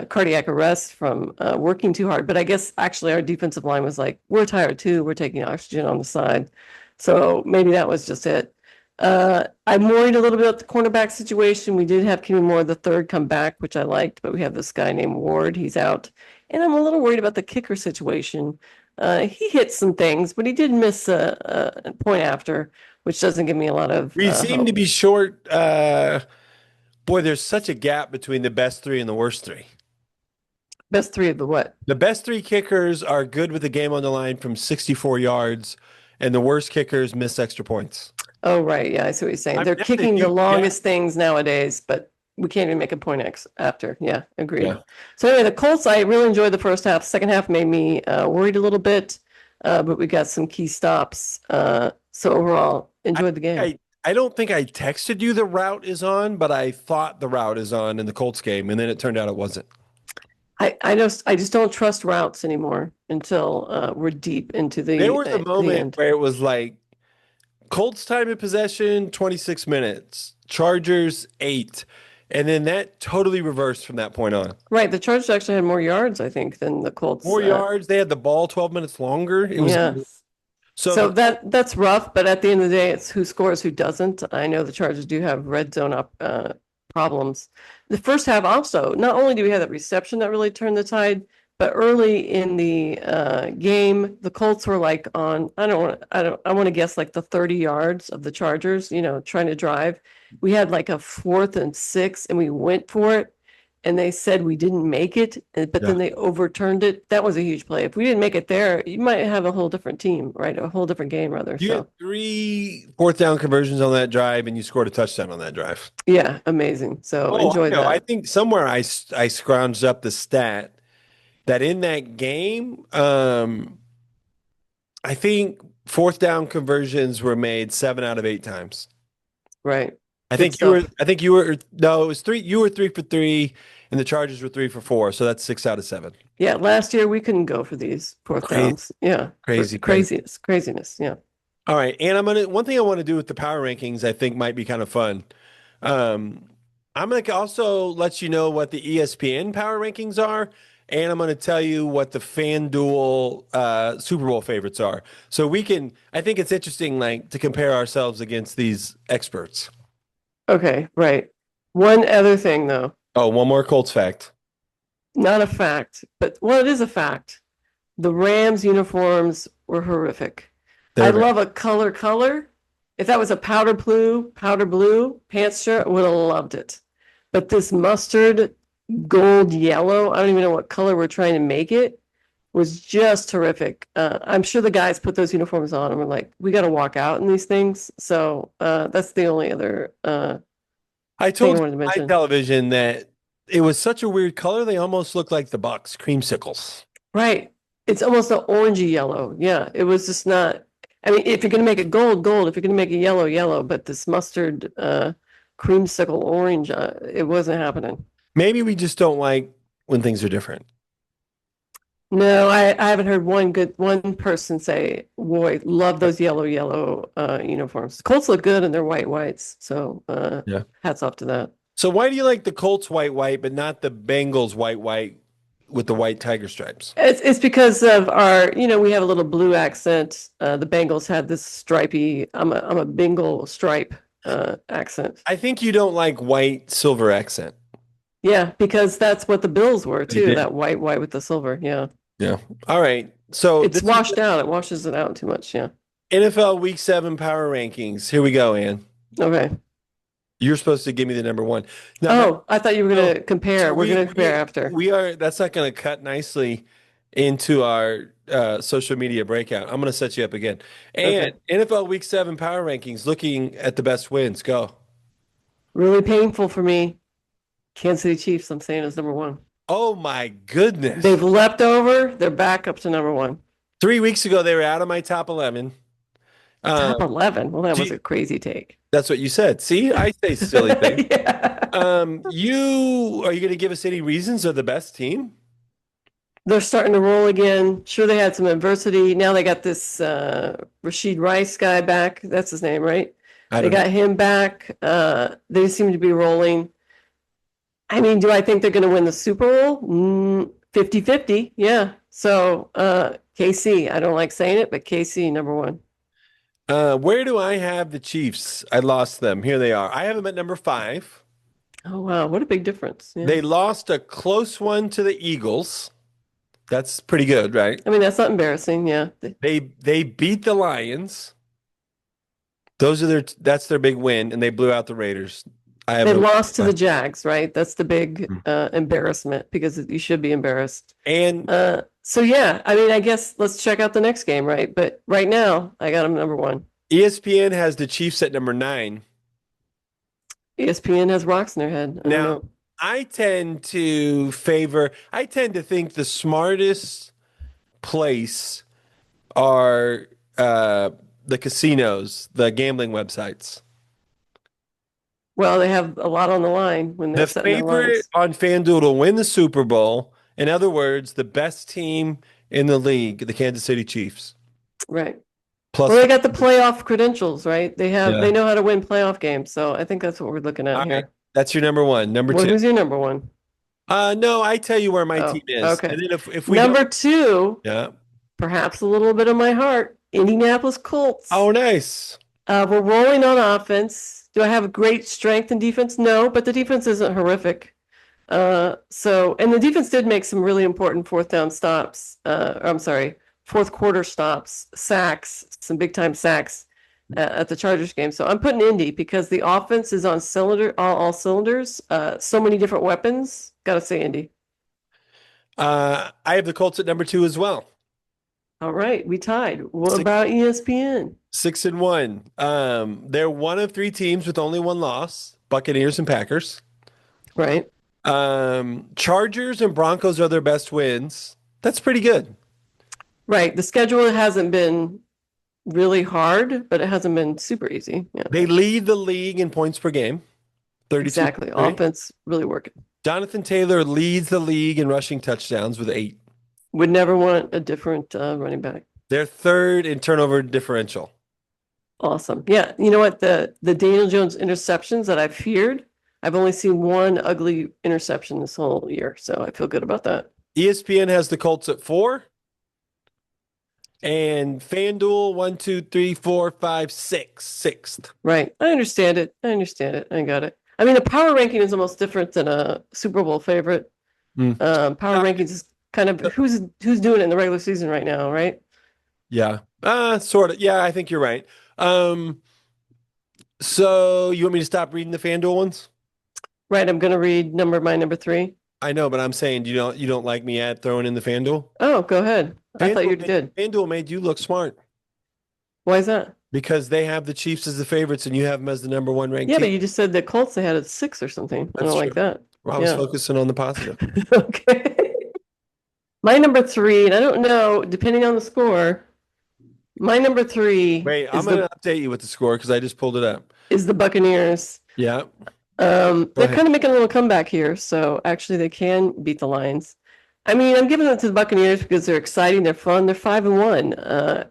cardiac arrest from working too hard. But I guess actually our defensive line was like, we're tired too. We're taking oxygen on the side. So maybe that was just it. I'm worried a little bit about the cornerback situation. We did have Kenny Moore the third come back, which I liked, but we have this guy named Ward. He's out. And I'm a little worried about the kicker situation. He hit some things, but he did miss a point after, which doesn't give me a lot of We seem to hope. be short. Boy, there's such a gap between the best three and the worst three. Best three of the what? The best three kickers are good with the game on the line from 64 yards, and the worst kickers miss extra points. Oh, right. Yeah, I see what you're saying. I mean, They're that's a kicking the huge gap. longest things nowadays, but we can't even make a point after. Yeah, agreed. Yeah. So anyway, the Colts, I really enjoyed the first half. Second half made me worried a little bit, but we got some key stops. So overall, enjoyed the game. I don't think I texted you the route is on, but I thought the route is on in the Colts game, and then it turned out it wasn't. I just don't trust routes anymore until we're deep into There was a the moment end. where it was like Colts time of possession, 26 minutes, Chargers 8. And then that totally reversed from that point on. Right, the Chargers actually had more yards, I think, than the Colts. More yards. They had the ball 12 minutes longer. It was Yeah. so So the that's rough, but at the end of the day, it's who scores, who doesn't. I know the Chargers do have red zone up problems. The first half also, not only do we have that reception that really turned the tide, but early in the game, the Colts were like on, I want to guess like the 30 yards of the Chargers, trying to drive. We had like a 4th and 6 and we went for it. And they said we didn't make it, but Yeah. then they overturned it. That was a huge play. If we didn't make it there, you might have a whole different team, right? A whole different game, rather. you had So, 3 fourth down conversions on that drive, and you scored a touchdown on that drive. yeah, amazing. So Oh, I enjoyed know. I that. think somewhere I scrounged up the stat that in that game, I think fourth down conversions were made 7 out of 8 times. Right. I Good think you were. stuff. I think you were. No, it was 3. You were 3 for 3, and the Chargers were 3 for 4. So that's 6 out of 7. Yeah, last year we couldn't go for these fourth Crazy, downs. Yeah. crazy, crazy. Craziness. Yeah. All right, and one thing I want to do with the power rankings, I think might be kind of fun. Um, I'm gonna also let you know what the ESPN power rankings are, and I'm gonna tell you what the FanDuel Super Bowl favorites are. So we can. I think it's interesting, like to compare ourselves against these experts. Okay. Right. One other thing, though, Oh, one more Colts fact. not a fact, but well, it is a fact. The Rams uniforms were horrific. I They're love a color. If that was a powder blue pants shirt, I would have loved it. But this mustard gold yellow, I don't even know what color we're trying to make it, was just terrific. I'm sure the guys put those uniforms on and were like, we got to walk out in these things. So that's the only other I thing I told wanted to my mention. television that it was such a weird color. They almost looked like the Bucks creamsicles. Right. It's almost an orangey yellow. Yeah, it was just not. I mean, if you're going to make it gold, gold. If you're going to make it yellow, yellow. But this mustard, creamsicle orange, it wasn't happening. Maybe we just don't like when things are different. No, I haven't heard one person say, "Boy, love those yellow uniforms." Colts look good and they're whites. So Yeah. hats off to that. So why do you like the Colts white, but not the Bengals white with the white tiger stripes? It's because of our, we have a little blue accent. The Bengals had this stripy. I'm a Bengal stripe accent. I think you don't like white silver accent. Yeah, because that's what the Bills were They too. did. That white with the silver. Yeah. Yeah. All right. So It's this is washed out. It washes it out too much. Yeah. NFL Week 7 power rankings. Here we go, Ann. Okay. You're supposed to give me the number one. Now, Oh, I thought you were going so, to compare. so We're going to compare we after. we are. That's not going to cut nicely into our social media breakout. I'm going to set you up again. And Okay. NFL Week 7 power rankings. Looking at the best wins. Go. Really painful for me. Kansas City Chiefs, I'm saying, is number one. Oh my goodness! They've leapt over. They're back up to number one. 3 weeks ago, they were out of my top 11. Top 11. Well, that was a Gee, crazy take. that's what you said. See, I say silly things. Yeah. You are you going to give us any reasons they're the best team? They're starting to roll again. Sure, they had some adversity. Now they got this Rashid Rice guy back. That's his name, right? I They don't know. got him back. They seem to be rolling. I mean, do I think they're going to win the Super Bowl? 50-50. Yeah. So KC, I don't like saying it, but KC, number one. Where do I have the Chiefs? I lost them. Here they are. I have them at number 5. Oh, wow. What a big difference. Yeah. They lost a close one to the Eagles. That's pretty good, right? I mean, that's not embarrassing. Yeah. They beat the Lions. That's their big win, and they blew out the Raiders. I have They them. lost to the Jags, right? That's the big Mm. embarrassment because you should be embarrassed. And So yeah, I mean, I guess let's check out the next game, right? But right now, I got them number one. ESPN has the Chiefs at number 9. ESPN has rocks in their head. I don't Now, know. I tend to think the smartest place are the casinos, the gambling websites. Well, they have a lot on the line when they're The setting their favorite lines. on FanDuel to win the Super Bowl, in other words, the best team in the league, the Kansas City Chiefs. Right. Plus, Well, they got the playoff credentials, right? They yeah. know how to win playoff games. So I think that's what we're looking at All right. here. That's your number one. Number Well, 2. who's your number one? No, I tell you where my Oh, team is. okay. And then if we Number don't, 2, yeah. perhaps a little bit of my heart, Indianapolis Colts. Oh, nice. We're rolling on offense. Do I have great strength in defense? No, but the defense isn't horrific. And the defense did make some really important fourth quarter stops, sacks, some big time sacks at the Chargers game. So I'm putting Indy because the offense is on all cylinders. So many different weapons. Got to say Indy. I have the Colts at number 2 as well. All right, we tied. What about ESPN? 6-1. They're one of 3 teams with only one loss, Buccaneers and Packers. Right. Chargers and Broncos are their best wins. That's pretty good. Right. The schedule hasn't been really hard, but it hasn't been super easy. Yeah. They lead the league in points per game. 32. Exactly. Offense really working. Jonathan Taylor leads the league in rushing touchdowns with 8. Would never want a different running back. They're third in turnover differential. Awesome. Yeah. You know what? The Daniel Jones interceptions that I've feared, I've only seen one ugly interception this whole year. So I feel good about that. ESPN has the Colts at 4. And FanDuel, 1, 2, 3, 4, 5, 6, sixth. Right. I understand it. I got it. I mean, a power ranking is almost different than a Super Bowl favorite. Power rankings is kind of who's doing it in the regular season right now, right? Yeah. Sort of. Yeah, I think you're right. So you want me to stop reading the FanDuel ones? Right. I'm going to read my number 3. I know, but I'm saying you don't like me at throwing in the FanDuel? Oh, go ahead. I thought you did. FanDuel made you look smart. Why is that? Because they have the Chiefs as the favorites and you have them as the number 1 ranked Yeah, team. but you just said the Colts they had at 6 or something. I don't like that. Well, I was focusing on the positive. Okay. My number 3, and I don't know, depending on the score, my number 3 Wait, I'm going to update you with the score because I just pulled it up. is the Buccaneers. Yeah. They're kind of making a little comeback here, so actually they can beat the Lions. I mean, I'm giving it to the Buccaneers because they're exciting, they're fun, they're 5-1.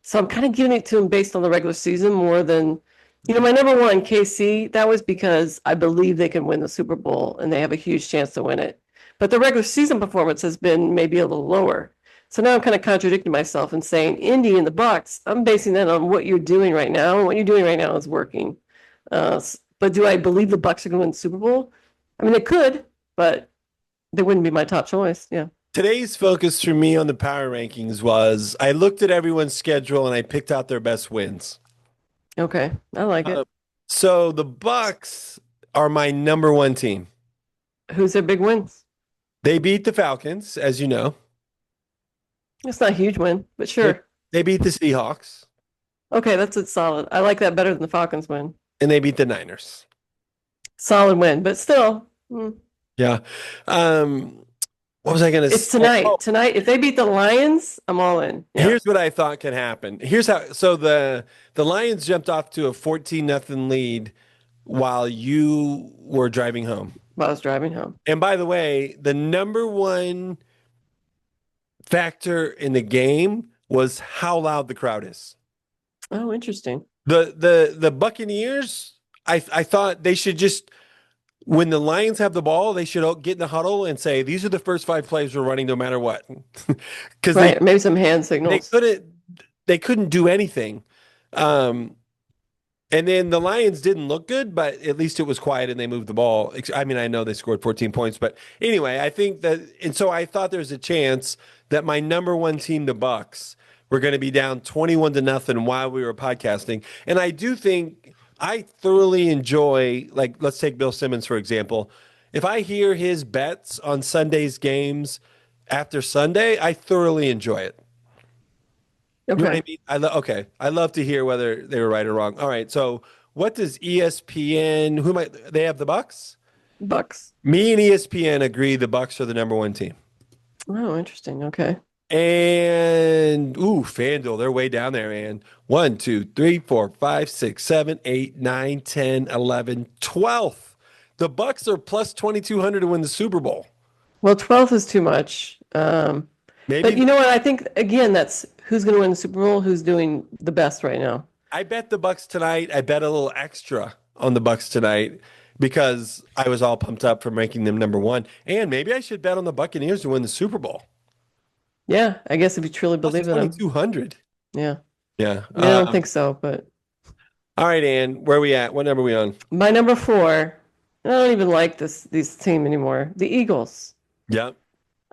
So I'm kind of giving it to them based on the regular season more than, my number 1, KC, that was because I believe they can win the Super Bowl and they have a huge chance to win it. But the regular season performance has been maybe a little lower. So now I'm kind of contradicting myself and saying Indy and the Bucks, I'm basing that on what you're doing right now, and what you're doing right now is working. But do I believe the Bucks are going to win the Super Bowl? I mean, they could, but they wouldn't be my top choice. Yeah. Today's focus for me on the power rankings was I looked at everyone's schedule and I picked out their best wins. Okay, I like Uh, it. so the Bucks are my number one team. Who's their big wins? They beat the Falcons, as you know. It's not a huge win, but They, sure. they beat the Seahawks Okay, that's it. Solid. I like that better than the Falcons win. and they beat the Niners. Solid win, but still, Yeah. Um, what was I going to it's say? tonight. Tonight, if they beat the Lions, I'm all in. Yeah. Here's what I thought could happen. Here's how. So the Lions jumped off to a 14-0 lead while you were driving home. While I was driving home. And by the way, the number one factor in the game was how loud the crowd is. Oh, interesting. The Buccaneers, I thought they should just when the Lions have the ball, they should all get in the huddle and say, "These are the first 5 plays we're running, no matter what," because Right. Maybe some hand they signals. couldn't do anything. And then the Lions didn't look good, but at least it was quiet and they moved the ball. I mean, I know they scored 14 points, but anyway, I think that, and so I thought there's a chance that my number one team, the Bucks, were going to be down 21-0 while we were podcasting. And I do think I thoroughly enjoy, like, let's take Bill Simmons, for example. If I hear his bets on Sunday's games after Sunday, I thoroughly enjoy it. You know what I Okay. mean? Okay. I love to hear whether they were right or wrong. All right. So what does ESPN, they have the Bucks? Bucks. Me and ESPN agree the Bucks are the number one team. Oh, interesting. Okay. And FanDuel, they're way down there, man. 1, 2, 3, 4, 5, 6, 7, 8, 9, 10, 11, 12. The Bucks are plus 2,200 to win the Super Bowl. Well, 12th is too much. But Maybe you know what? I think again, that's who's going to win the Super Bowl, who's doing the best right now. I bet the Bucks tonight. I bet a little extra on the Bucks tonight because I was all pumped up for making them number one. And maybe I should bet on the Buccaneers to win the Super Bowl. Yeah, I guess if you truly Plus believe in them. 2,200. Yeah. Yeah. I don't think so, but All right, Ann, where are we at? What number are we on? my number four, I don't even like this team anymore. The Eagles. Yep.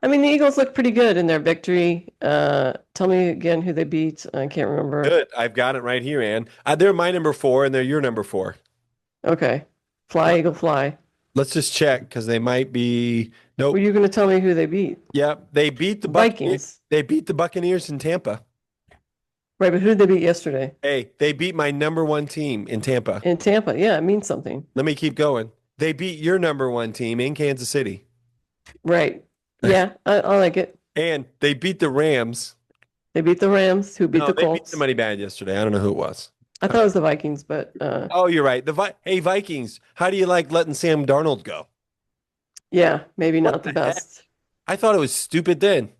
I mean, the Eagles look pretty good in their victory. Tell me again who they beat. I can't remember. Good. I've got it right here, Ann. They're my number four, and they're your number four. Okay. Fly, Eagle, fly. Let's just check because they might be. Nope. Were you going to tell me who they beat? Yep. They beat the Vikings. They beat the Buccaneers in Tampa. Right, but who did they beat yesterday? Hey, they beat my number one team in Tampa. In Tampa. Yeah, it means something. Let me keep going. They beat your number one team in Kansas City. Right. Yeah, I like it. And they beat the Rams. They beat the Rams, who beat No, the they beat Colts. somebody bad yesterday. I don't know who it was. I thought it was the Vikings, but Oh, you're right. Hey, Vikings, how do you like letting Sam Darnold go? yeah, maybe What not the the heck? best. I thought it was stupid then.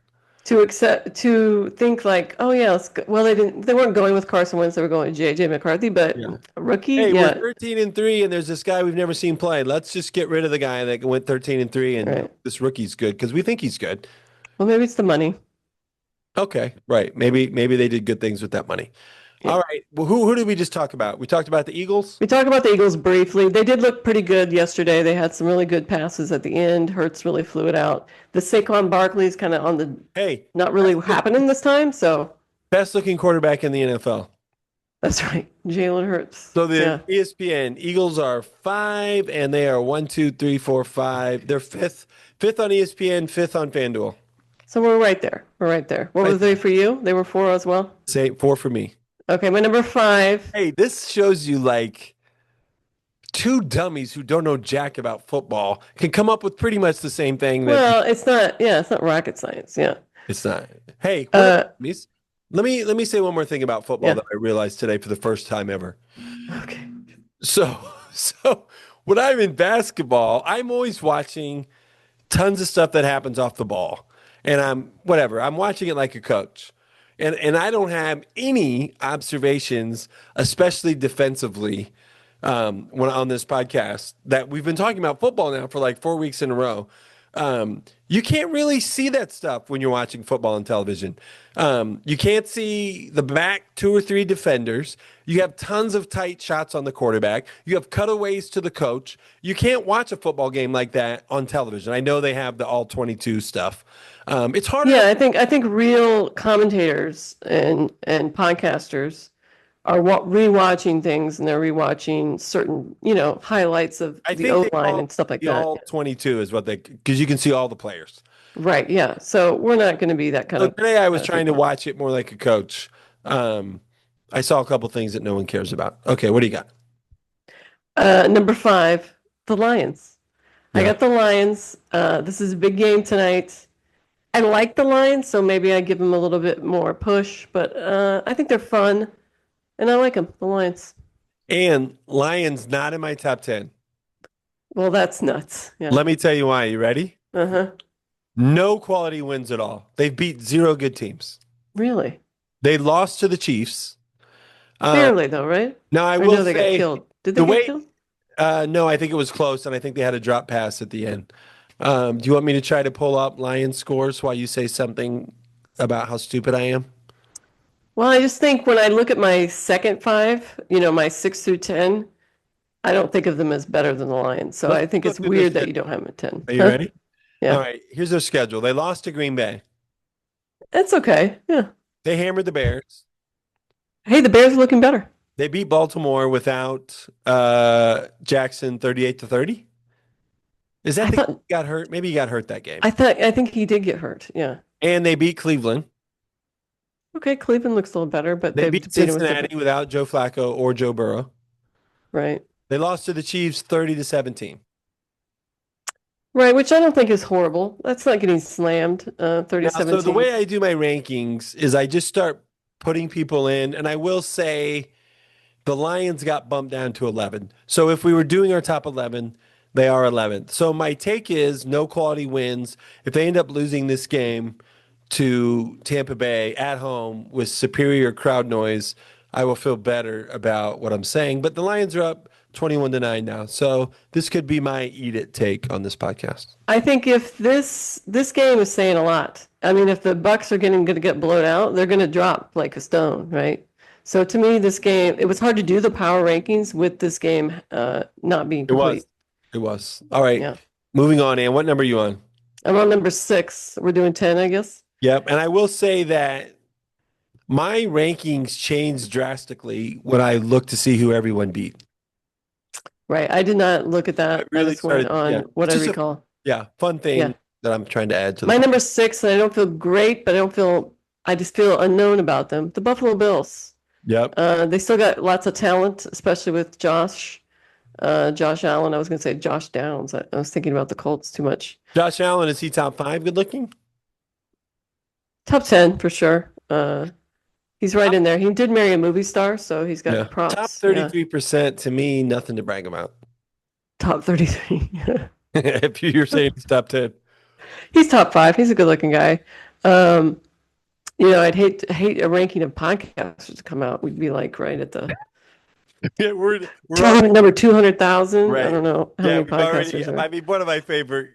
To think like, oh yeah, well they weren't going with Carson Wentz, they were going with JJ McCarthy, but Yeah. a rookie, Hey, yeah, we're 13-3, and there's this guy we've never seen play. Let's just get rid of the guy that went 13-3, and right. this rookie's good because we think he's good. Well, maybe it's the money. Okay, right. Maybe they did good things with that money. Yeah. All right. Well, who did we just talk about? We talked about the Eagles. We talked about the Eagles briefly. They did look pretty good yesterday. They had some really good passes at the end. Hurts really flew it out. The Saquon Barkley's kind of on the Hey, not really happening this time, so best looking quarterback in the NFL. that's right. Jalen Hurts. So the Yeah. ESPN Eagles are 5, and they are 1, 2, 3, 4, 5. They're fifth on ESPN, fifth on FanDuel. So we're right there. We're right there. What was they for you? They were 4 as well? Say 4 for me. Okay, my number 5. Hey, this shows you like two dummies who don't know jack about football can come up with pretty much the same thing. Well, it's not rocket science. Yeah. It's not. Hey, what up, dummies? Let me say one more thing about football Yeah. that I realized today for the first time ever. Okay. So when I'm in basketball, I'm always watching tons of stuff that happens off the ball. And I'm watching it like a coach. And I don't have any observations, especially defensively, when on this podcast that we've been talking about football now for like 4 weeks in a row. You can't really see that stuff when you're watching football on television. You can't see the back two or three defenders. You have tons of tight shots on the quarterback. You have cutaways to the coach. You can't watch a football game like that on television. I know they have the all 22 stuff. It's harder Yeah, to. I think real commentators and podcasters are rewatching things, and they're rewatching certain, highlights of I the think O they line call and stuff like the that. all 22 is what they, because you can see all the players. Right, yeah. So we're not going to be that kind So of today I was trying to people. watch it more like a coach. Um, I saw a couple things that no one cares about. Okay, what do you got? Number five, the Lions. I Yeah. got the Lions. This is a big game tonight. I like the Lions, so maybe I give them a little bit more push, but I think they're fun, and I like them, the Lions. And Lions not in my top 10. Well, that's nuts. Yeah. Let me tell you why. You ready? Uh-huh. No quality wins at all. They've beat zero good teams. Really? They lost to the Chiefs. Um, Barely though, right? now I Or will no, they got say killed. Did the they get way, killed? no, I think it was close, and I think they had a drop pass at the end. Do you want me to try to pull up Lions scores while you say something about how stupid I am? Well, I just think when I look at my second five, my 6 through 10, I don't think of them as better than the Lions. So Let's I think go it's through their weird that you schedule. don't have them at 10. Are you Huh? ready? All Yeah. right, here's their schedule. They lost to Green Bay. That's okay. Yeah. They hammered the Bears. Hey, the Bears are looking better. They beat Baltimore without Jackson 38-30. Is I that the game thought he got hurt? Maybe he got hurt that game. I think he did get hurt. Yeah. And they beat Cleveland. Okay, Cleveland looks a little better, but They they've beat beat him with different. Cincinnati without Joe Flacco or Joe Burrow. Right. They lost to the Chiefs 30-17. Right, which I don't think is horrible. That's not getting slammed, Now, so the 30-17. way I do my rankings is I just start putting people in, and I will say the Lions got bumped down to 11. So if we were doing our top 11, they are 11th. So my take is no quality wins. If they end up losing this game to Tampa Bay at home with superior crowd noise, I will feel better about what I'm saying. But the Lions are up 21-9 now. So this could be my eat it take on this podcast. I think if this game is saying a lot. I mean, if the Bucks are going to get blown out, they're going to drop like a stone, right? So to me, this game, it was hard to do the power rankings with this game not being It was. complete. It was. All right. Yeah. Moving on, Ann. What number are you on? I'm on number 6. We're doing 10, I guess. Yep. And I will say that my rankings changed drastically when I looked to see who everyone beat. Right. I did not look at that. I just went on what I It's just recall. fun thing Yeah. that I'm trying to add to My the. number 6, and I don't feel great, but I just feel unknown about them. The Buffalo Bills. Yep. They still got lots of talent, especially with Josh Allen. I was going to say Josh Downs. I was thinking about the Colts too much. Josh Allen, is he top 5 good looking? Top 10 for sure. He's right in there. He did marry a movie star, so he's got props. Top Yeah. 33% to me, nothing to brag about. Top 33. If you're saying he's top 10. He's top 5. He's a good looking guy. I'd hate a ranking of podcasters to come out. We'd be like right at the Yeah, we're number 200,000. Right. I don't know how many we've already, podcasters are. I mean, one of my favorite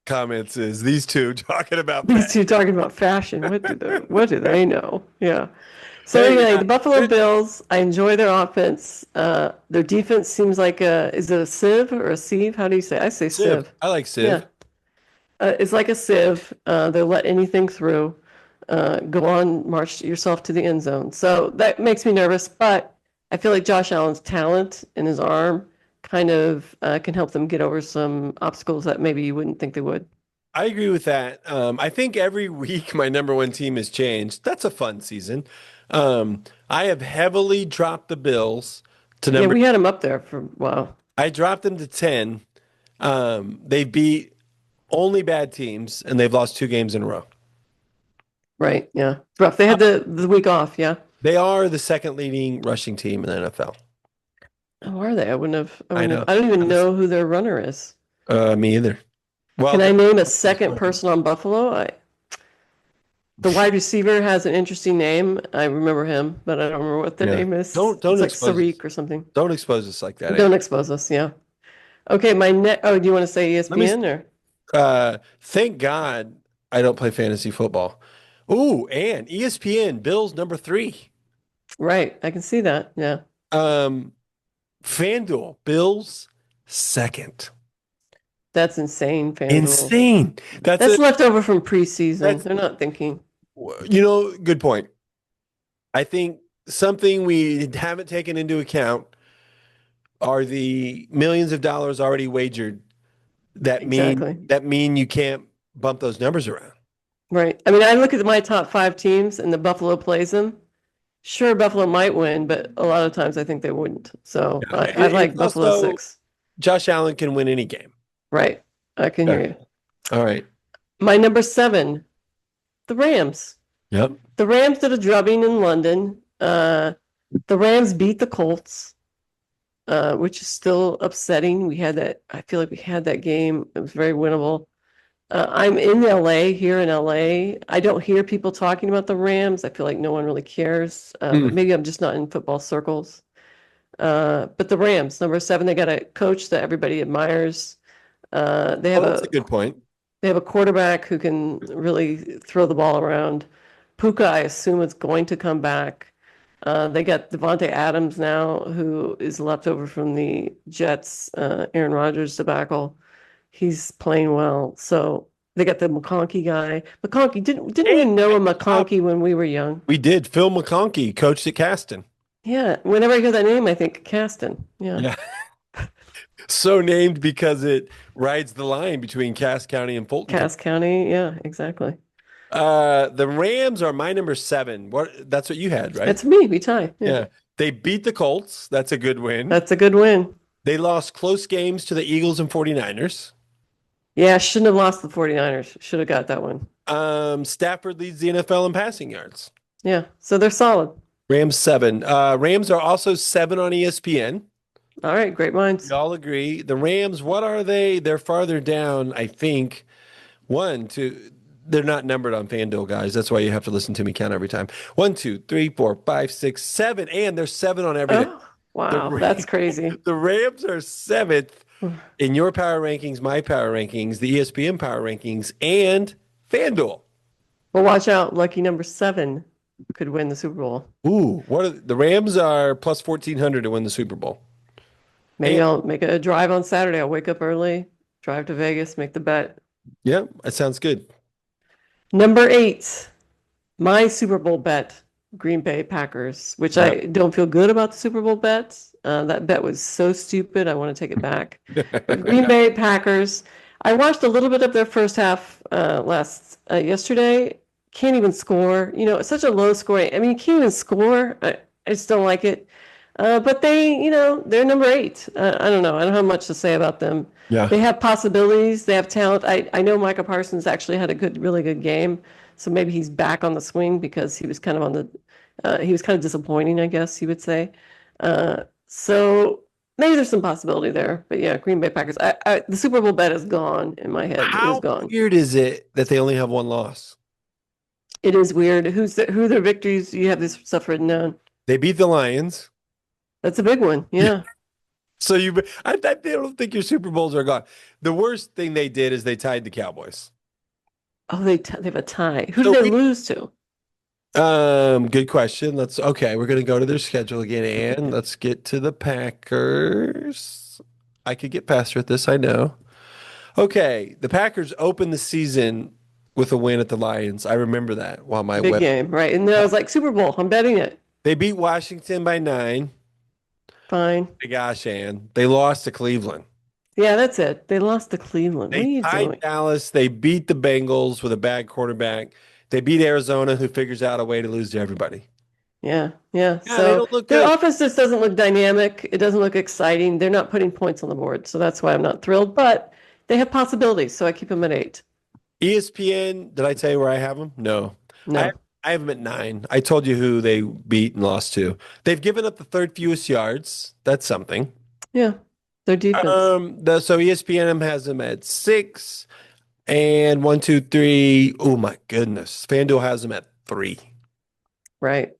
comments is these two talking about These two talking about fashion. What do they know? Yeah. So anyway, the Buffalo Bills, I enjoy their offense. Their defense seems like is it a sieve or a sieve? How do you say? I say sieve. I like Civ. Yeah. It's like a sieve. They'll let anything through. Go on, march yourself to the end zone. So that makes me nervous, but I feel like Josh Allen's talent and his arm kind of can help them get over some obstacles that maybe you wouldn't think they would. I agree with that. I think every week my number one team has changed. That's a fun season. I have heavily dropped the Bills to Yeah, number. we had them up there for a while. I dropped them to 10. They beat only bad teams, and they've lost 2 games in a row. Right. Yeah. It's rough. They had the week off. Yeah. They are the second leading rushing team in the NFL. Oh, are they? I wouldn't have. I know. I don't even know who their runner is. Me either. Well, Can I name a second person on Buffalo? The wide receiver has an interesting name. I remember him, but I don't remember what the name is. Don't It's like expose Sariq or something. Don't expose us like that. Don't expose us. Yeah. Okay. Do you want to say ESPN or? Thank God I don't play fantasy football. Ooh, and ESPN, Bills number three. Right. I can see that. Yeah. Um, FanDuel, Bills second. That's insane, FanDuel. Insane. That's That's a left over from preseason. that's They're not thinking. good point. I think something we haven't taken into account are the millions of dollars already wagered that mean Exactly. that mean you can't bump those numbers around. Right. I mean, I look at my top five teams and the Buffalo plays them. Sure, Buffalo might win, but a lot of times I think they wouldn't. So Yeah. I It's like Buffalo also six. Josh Allen can win any game. Right. I can hear Yeah. you. All right. My number seven, the Rams. Yep. The Rams did a drubbing in London. The Rams beat the Colts, which is still upsetting. We had that, I feel like we had that game. It was very winnable. I'm in LA, here in LA. I don't hear people talking about the Rams. I feel like no one really cares. But maybe I'm just not in football circles. But the Rams, number seven, they got a coach that everybody admires. They Oh, have that's a good point. a quarterback who can really throw the ball around. Puka, I assume, is going to come back. They got Devontae Adams now, who is left over from the Jets, Aaron Rodgers debacle. He's playing well. So they got the McConkey guy. McConkey, didn't we And know a uh, McConkey when we were young? we did. Phil McConkey coached at Caston. Yeah. Whenever I hear that name, I think Caston. Yeah. Yeah. So named because it rides the line between Cass County and Fulton County. Cass County. Yeah, exactly. The Rams are my number seven. That's what you had, right? That's me. We tie. Yeah. Yeah. They beat the Colts. That's a good win. That's a good win. They lost close games to the Eagles and 49ers. Yeah, shouldn't have lost the 49ers. Should have got that one. Stafford leads the NFL in passing yards. Yeah. So they're solid. Rams seven. Rams are also seven on ESPN. All right. Great minds. We all agree. The Rams, what are they? They're farther down, I think. One, two. They're not numbered on FanDuel, guys. That's why you have to listen to me count every time. One, two, three, four, five, six, seven, and they're seven on everything. Oh, The wow. That's Rams, crazy. the Rams are seventh in your power rankings, my power rankings, the ESPN power rankings, and FanDuel. Well, watch out. Lucky number seven could win the Super Bowl. Ooh, the Rams are plus 1,400 to win the Super Bowl. Maybe And, I'll make a drive on Saturday. I'll wake up early, drive to Vegas, make the bet. yeah, that sounds good. Number eight, my Super Bowl bet, Green Bay Packers, which Yeah. I don't feel good about the Super Bowl bet. That bet was so stupid. I want to take it back. But Green Bay Packers, I watched a little bit of their first half yesterday. Can't even score. You know, it's such a low scoring. I mean, you can't even score. I just don't like it. But they're number eight. I don't know. I don't have much to say about them. Yeah. They have possibilities. They have talent. I know Micah Parsons actually had a really good game. So maybe he's back on the swing because he was kind of he was kind of disappointing, I guess you would say. So maybe there's some possibility there. But yeah, Green Bay Packers. The Super Bowl bet is gone in my head. It How is gone. weird is it that they only have one loss? It is weird. Who are their victories? You have this stuff written down. They beat the Lions. That's a big one. Yeah. So I don't think your Super Bowls are gone. The worst thing they did is they tied the Cowboys. Oh, they have a tie. Who So did they lose to? Good question. We're gonna go to their schedule again, and let's get to the Packers. I could get faster at this, I know. Okay, the Packers opened the season with a win at the Lions. I remember that while my Big web. game, right? And then I was like, Super Bowl, I'm betting it. They beat Washington by 9. Fine. My gosh, Ann. They lost to Cleveland. Yeah, that's it. They lost to Cleveland. What are They you tied doing? Dallas. They beat the Bengals with a bad quarterback. They beat Arizona, who figures out a way to lose to everybody. Yeah. Yeah, they So don't look their good. offense just doesn't look dynamic. It doesn't look exciting. They're not putting points on the board. So that's why I'm not thrilled. But they have possibilities. So I keep them at 8. ESPN, did I tell you where I have them? No. No. I have them at 9. I told you who they beat and lost to. They've given up the third fewest yards. That's something. Yeah. Their defense. So ESPN has them at 6 and 1, 2, 3. Oh my goodness. FanDuel has them at 3. Right.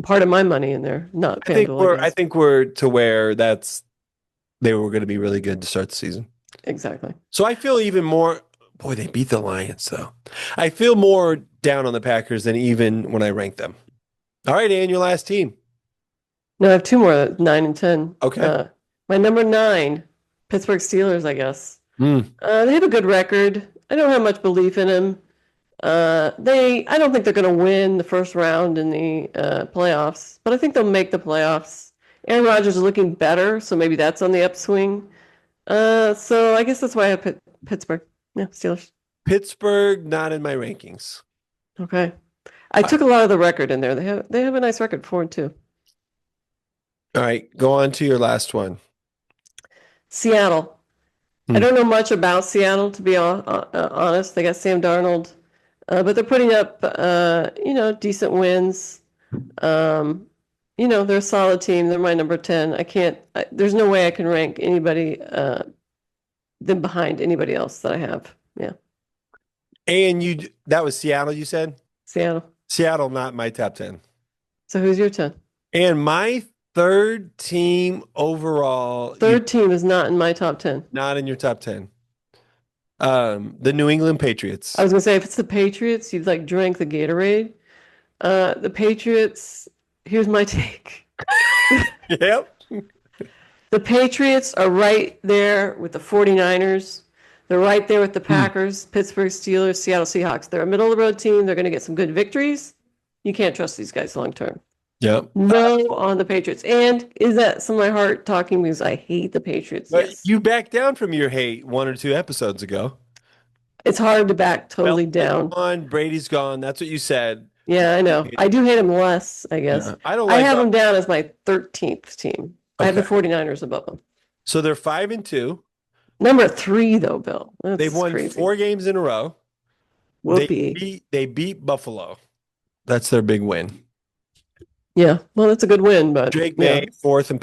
Part of my money in there, not FanDuel, I I guess. think we're to where they were going to be really good to start the season. Exactly. So I feel even more Boy, they beat the Lions, though. I feel more down on the Packers than even when I rank them. All right, Ann, your last team. No, I have two more, 9 and 10. Okay. My number nine, Pittsburgh Steelers, I guess. Hmm. They have a good record. I don't have much belief in them. I don't think they're going to win the first round in the playoffs, but I think they'll make the playoffs. Aaron Rodgers is looking better, so maybe that's on the upswing. So I guess that's why I have Pittsburgh. Yeah, Steelers. Pittsburgh, not in my rankings. Okay. I took a lot of the record in there. They have a nice record, 4-2. All right, go on to your last one. Seattle. I don't know much about Seattle, to be honest. They got Sam Darnold, but they're putting up, decent wins. They're a solid team. They're my number 10. There's no way I can rank anybody them behind anybody else that I have. Yeah. And that was Seattle, you said? Seattle. Seattle, not my top 10. So who's your 10? And my third team overall. Third team is not in my top 10. Not in your top 10. The New England Patriots. I was gonna say, if it's the Patriots, you've like drank the Gatorade. The Patriots, here's my take. Yep. The Patriots are right there with the 49ers. They're right there with the Packers, Pittsburgh Steelers, Seattle Seahawks. They're a middle of the road team. They're going to get some good victories. You can't trust these guys long term. Yep. No on the Patriots. And is that some of my heart talking because I hate the Patriots? But yes. you backed down from your hate 1 or 2 episodes ago. It's hard to back totally down. Gone, Brady's gone. That's what you said. Yeah, I know. I do hate him less, I guess. Yeah. I have him down as my 13th team. I have the Okay. 49ers above them. So they're 5-2. Number 3, though, Bill. That's They've won crazy. 4 games in a row. Whoopee. They beat Buffalo. That's their big win. Yeah, well, that's a good win, but Drake yeah. May, 4th in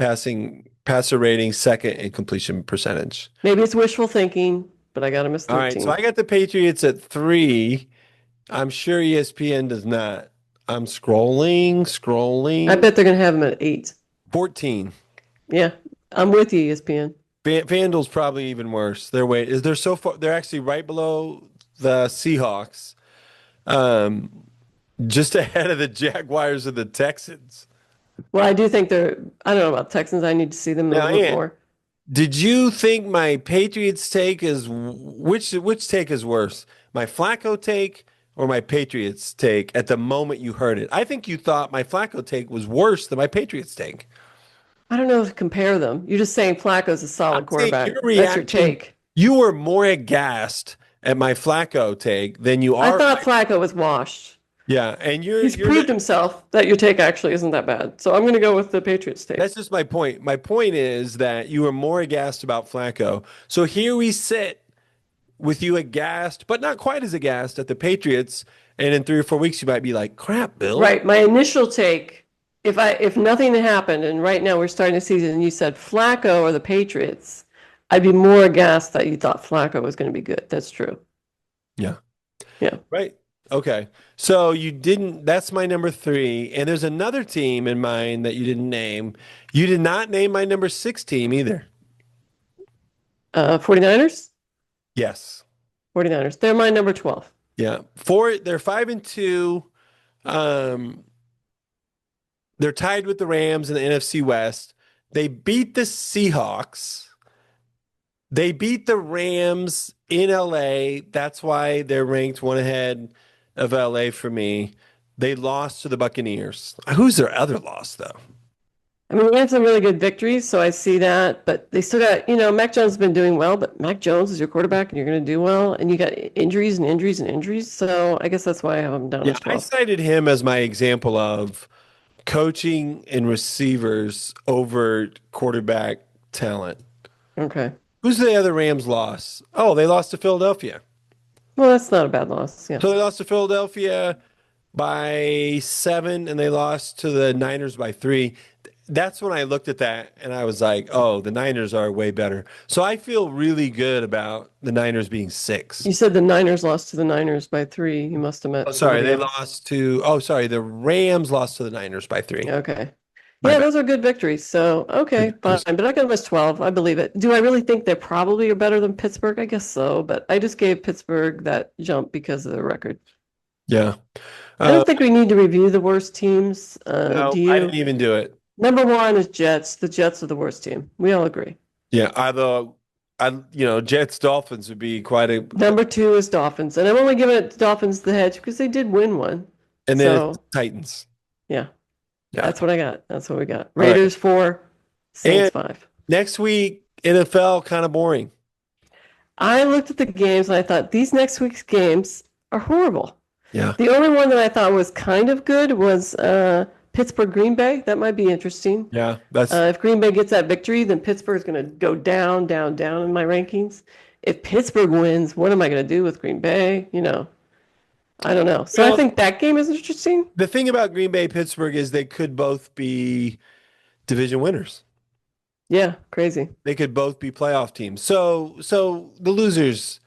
passer rating, 2nd in completion percentage. Maybe it's wishful thinking, but I got him as 13. All right, so I got the Patriots at 3. I'm sure ESPN does not. I'm scrolling. I bet they're going to have him at 8. 14. Yeah, I'm with you, ESPN. FanDuel's probably even worse. They're so far. They're actually right below the Seahawks, just ahead of the Jaguars and the Texans. Well, I do think I don't know about Texans. I need to see them a little bit more. Did you think my Patriots take is which take is worse? My Flacco take or my Patriots take at the moment you heard it? I think you thought my Flacco take was worse than my Patriots take. I don't know if to compare them. You're just saying Flacco's a solid quarterback. That's your take. You were more aghast at my Flacco take than you are. I thought Flacco was washed. Yeah, and he's proved himself that your take actually isn't that bad. So I'm going to go with the Patriots take. That's just my point. My point is that you were more aghast about Flacco. So here we sit with you aghast, but not quite as aghast at the Patriots. And in 3 or 4 weeks, you might be like, "Crap, Bill." Right. My initial take, if nothing had happened, and right now we're starting the season, and you said Flacco or the Patriots, I'd be more aghast that you thought Flacco was going to be good. That's true. Yeah. Yeah. Right. Okay. So you didn't, that's my number 3. And there's another team in mind that you didn't name. You did not name my number 6 team either. 49ers? Yes. 49ers. They're my number 12. Yeah. They're 5-2. They're tied with the Rams in the NFC West. They beat the Seahawks. They beat the Rams in LA. That's why they're ranked 1 ahead of LA for me. They lost to the Buccaneers. Who's their other loss, though? I mean, they have some really good victories, so I see that. But they still got, Mac Jones has been doing well, but Mac Jones is your quarterback, and you're going to do well. And you got injuries and injuries and injuries. So I guess that's why I have him down as 12. I cited him as my example of coaching and receivers over quarterback talent. Okay. Who's the other Rams loss? Oh, they lost to Philadelphia. Well, that's not a bad loss. Yeah. So they lost to Philadelphia by 7, and they lost to the Niners by 3. That's when I looked at that, and I was like, oh, the Niners are way better. So I feel really good about the Niners being 6. You said the Niners lost to the Niners by 3. You must have meant. The Rams lost to the Niners by 3. Okay. My Yeah, bad. those are good victories. So, okay, fine. But I got them as 12. I believe it. Do I really think they probably are better than Pittsburgh? I guess so. But I just gave Pittsburgh that jump because of the record. Yeah. I Uh, don't think we need to review the worst teams. no, Do I didn't you? even do it. Number one is Jets. The Jets are the worst team. We all agree. Yeah, although Jets Dolphins would be quite a, Number two is Dolphins. And I'm only giving it to Dolphins the hedge because they did win one. and then it's So, Titans. yeah, Yeah. that's what I got. That's what we got. All right. Raiders 4, Saints And 5. next week, NFL kind of boring. I looked at the games and I thought these next week's games are horrible. Yeah. The only one that I thought was kind of good was Pittsburgh Green Bay. That might be interesting. Yeah. That's If Green Bay gets that victory, then Pittsburgh's going to go down, down, down in my rankings. If Pittsburgh wins, what am I going to do with Green Bay? I don't know. So I Well, think that game is interesting. the thing about Green Bay Pittsburgh is they could both be division winners. Yeah, crazy. They could both be playoff teams. So the losers,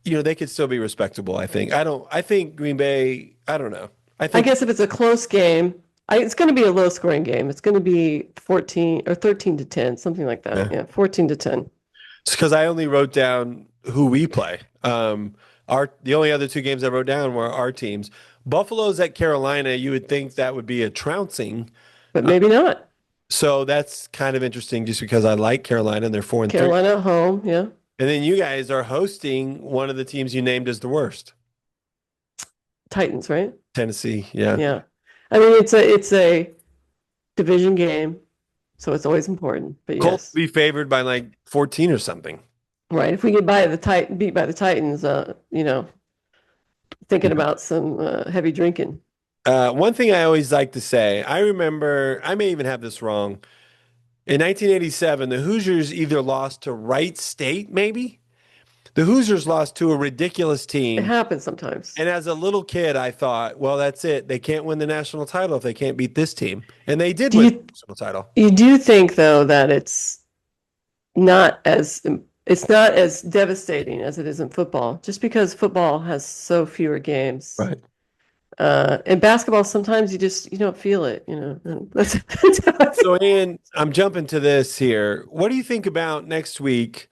they could still be respectable, I think. I think Green Bay, I don't know. I I think guess if it's a close game, it's going to be a low scoring game. It's going to be 14 or 13 to 10, something like that. Yeah. Yeah, 14 to 10. it's because I only wrote down who we play. The only other two games I wrote down were our teams. Buffalo's at Carolina. You would think that would be a trouncing. But maybe not. So that's kind of interesting just because I like Carolina and they're 4-3. Carolina at home, yeah. And then you guys are hosting one of the teams you named as the worst. Titans, right? Tennessee, yeah. Yeah. I mean, it's a division game, so it's always important. But Colts yes, be favored by like 14 or something. right. If we get beat by the Titans, thinking about some heavy drinking. One thing I always like to say, I remember, I may even have this wrong. In 1987, the Hoosiers either lost to Wright State, maybe? The Hoosiers lost to a ridiculous It team. happens sometimes. And as a little kid, I thought, well, that's it. They can't win the national title if they can't beat this team. And they did Do win you- the national title. You do think though that it's not as devastating as it is in football, just because football has so fewer games. Right. In basketball, sometimes you don't feel it. That's how I feel. So, Ann, I'm jumping to this here. What do you think about next week?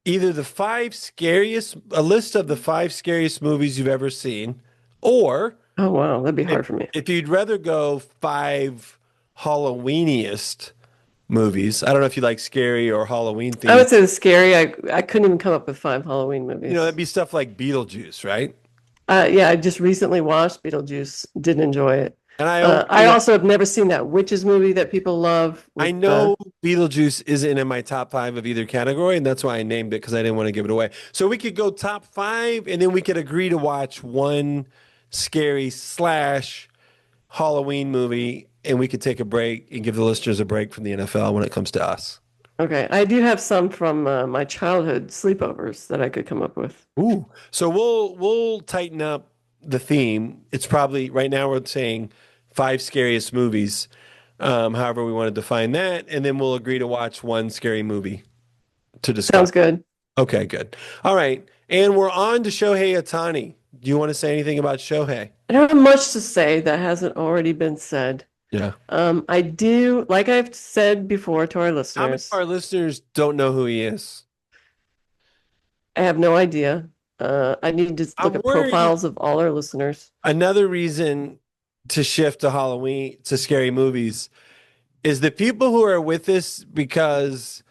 Either a list of the 5 scariest movies you've ever seen, or Oh wow, that'd be hard for me. if you'd rather go 5 Halloweeniest movies. I don't know if you like scary or Halloween I would themes. say the scary. I couldn't even come up with 5 Halloween movies. That'd be stuff like Beetlejuice, right? Yeah, I just recently watched Beetlejuice. Didn't enjoy it. And I also have never seen that witches movie that people love. I know Beetlejuice isn't in my top 5 of either category, and that's why I named it because I didn't want to give it away. So we could go top 5, and then we could agree to watch one scary / Halloween movie, and we could take a break and give the listeners a break from the NFL when it comes to us. Okay, I do have some from my childhood sleepovers that I could come up with. Ooh, so we'll tighten up the theme. It's probably right now we're saying 5 scariest movies. However, we want to define that, and then we'll agree to watch one scary movie to discuss. Sounds good. Okay, good. All right, and we're on to Shohei Ohtani. Do you want to say anything about Shohei? I don't have much to say that hasn't already been said. Yeah. I do, like I've said before to our How many listeners, of our listeners don't know who he is? I have no idea. I need to I'm look at worried. profiles of all our listeners. Another reason to shift to Halloween, to scary movies, is the people who are with us because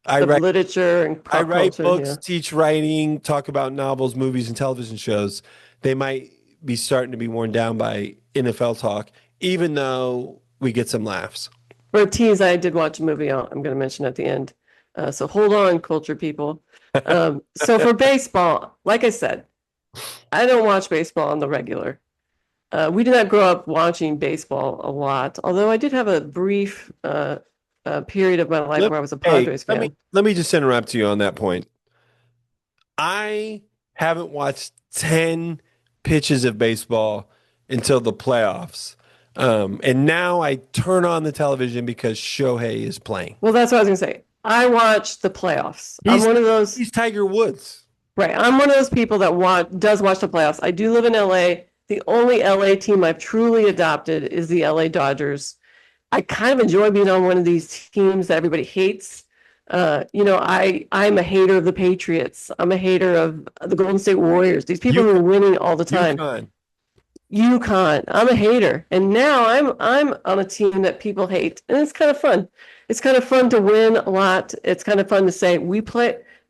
I Of write literature and I pop write culture, books, yeah. teach writing, talk about novels, movies, and television shows. They might be starting to be worn down by NFL talk, even though we get some laughs. For a tease, I did watch a movie I'm going to mention at the end. So hold on, culture people. So for baseball, like I said, I don't watch baseball on the regular. We did not grow up watching baseball a lot, although I did have a brief period of my life where I was a Padres fan. Let me just interrupt you on that point. I haven't watched 10 pitches of baseball until the playoffs. And now I turn on the television because Shohei is playing. Well, that's what I was going to say. I watch the playoffs. I'm one of those. He's Tiger Woods. Right. I'm one of those people that does watch the playoffs. I do live in LA. The only LA team I've truly adopted is the LA Dodgers. I kind of enjoy being on one of these teams that everybody hates. I'm a hater of the Patriots. I'm a hater of the Golden State Warriors. These people who are winning all the time. UConn. I'm a hater. And now I'm on a team that people hate. And it's kind of fun. It's kind of fun to win a lot. It's kind of fun to say,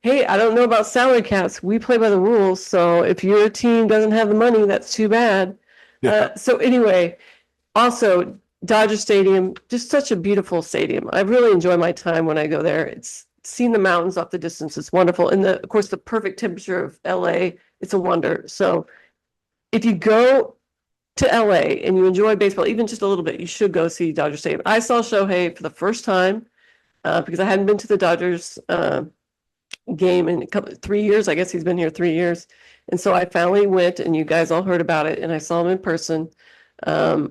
hey, I don't know about salary caps. We play by the rules. So if your team doesn't have the money, that's too bad. Yeah. So anyway, also Dodger Stadium, just such a beautiful stadium. I really enjoy my time when I go there. It's seeing the mountains off the distance. It's wonderful. And of course, the perfect temperature of LA. It's a wonder. So if you go to LA and you enjoy baseball, even just a little bit, you should go see Dodger Stadium. I saw Shohei for the first time because I hadn't been to the Dodgers game in 3 years. I guess he's been here 3 years. And so I finally went, and you guys all heard about it, and I saw him in person.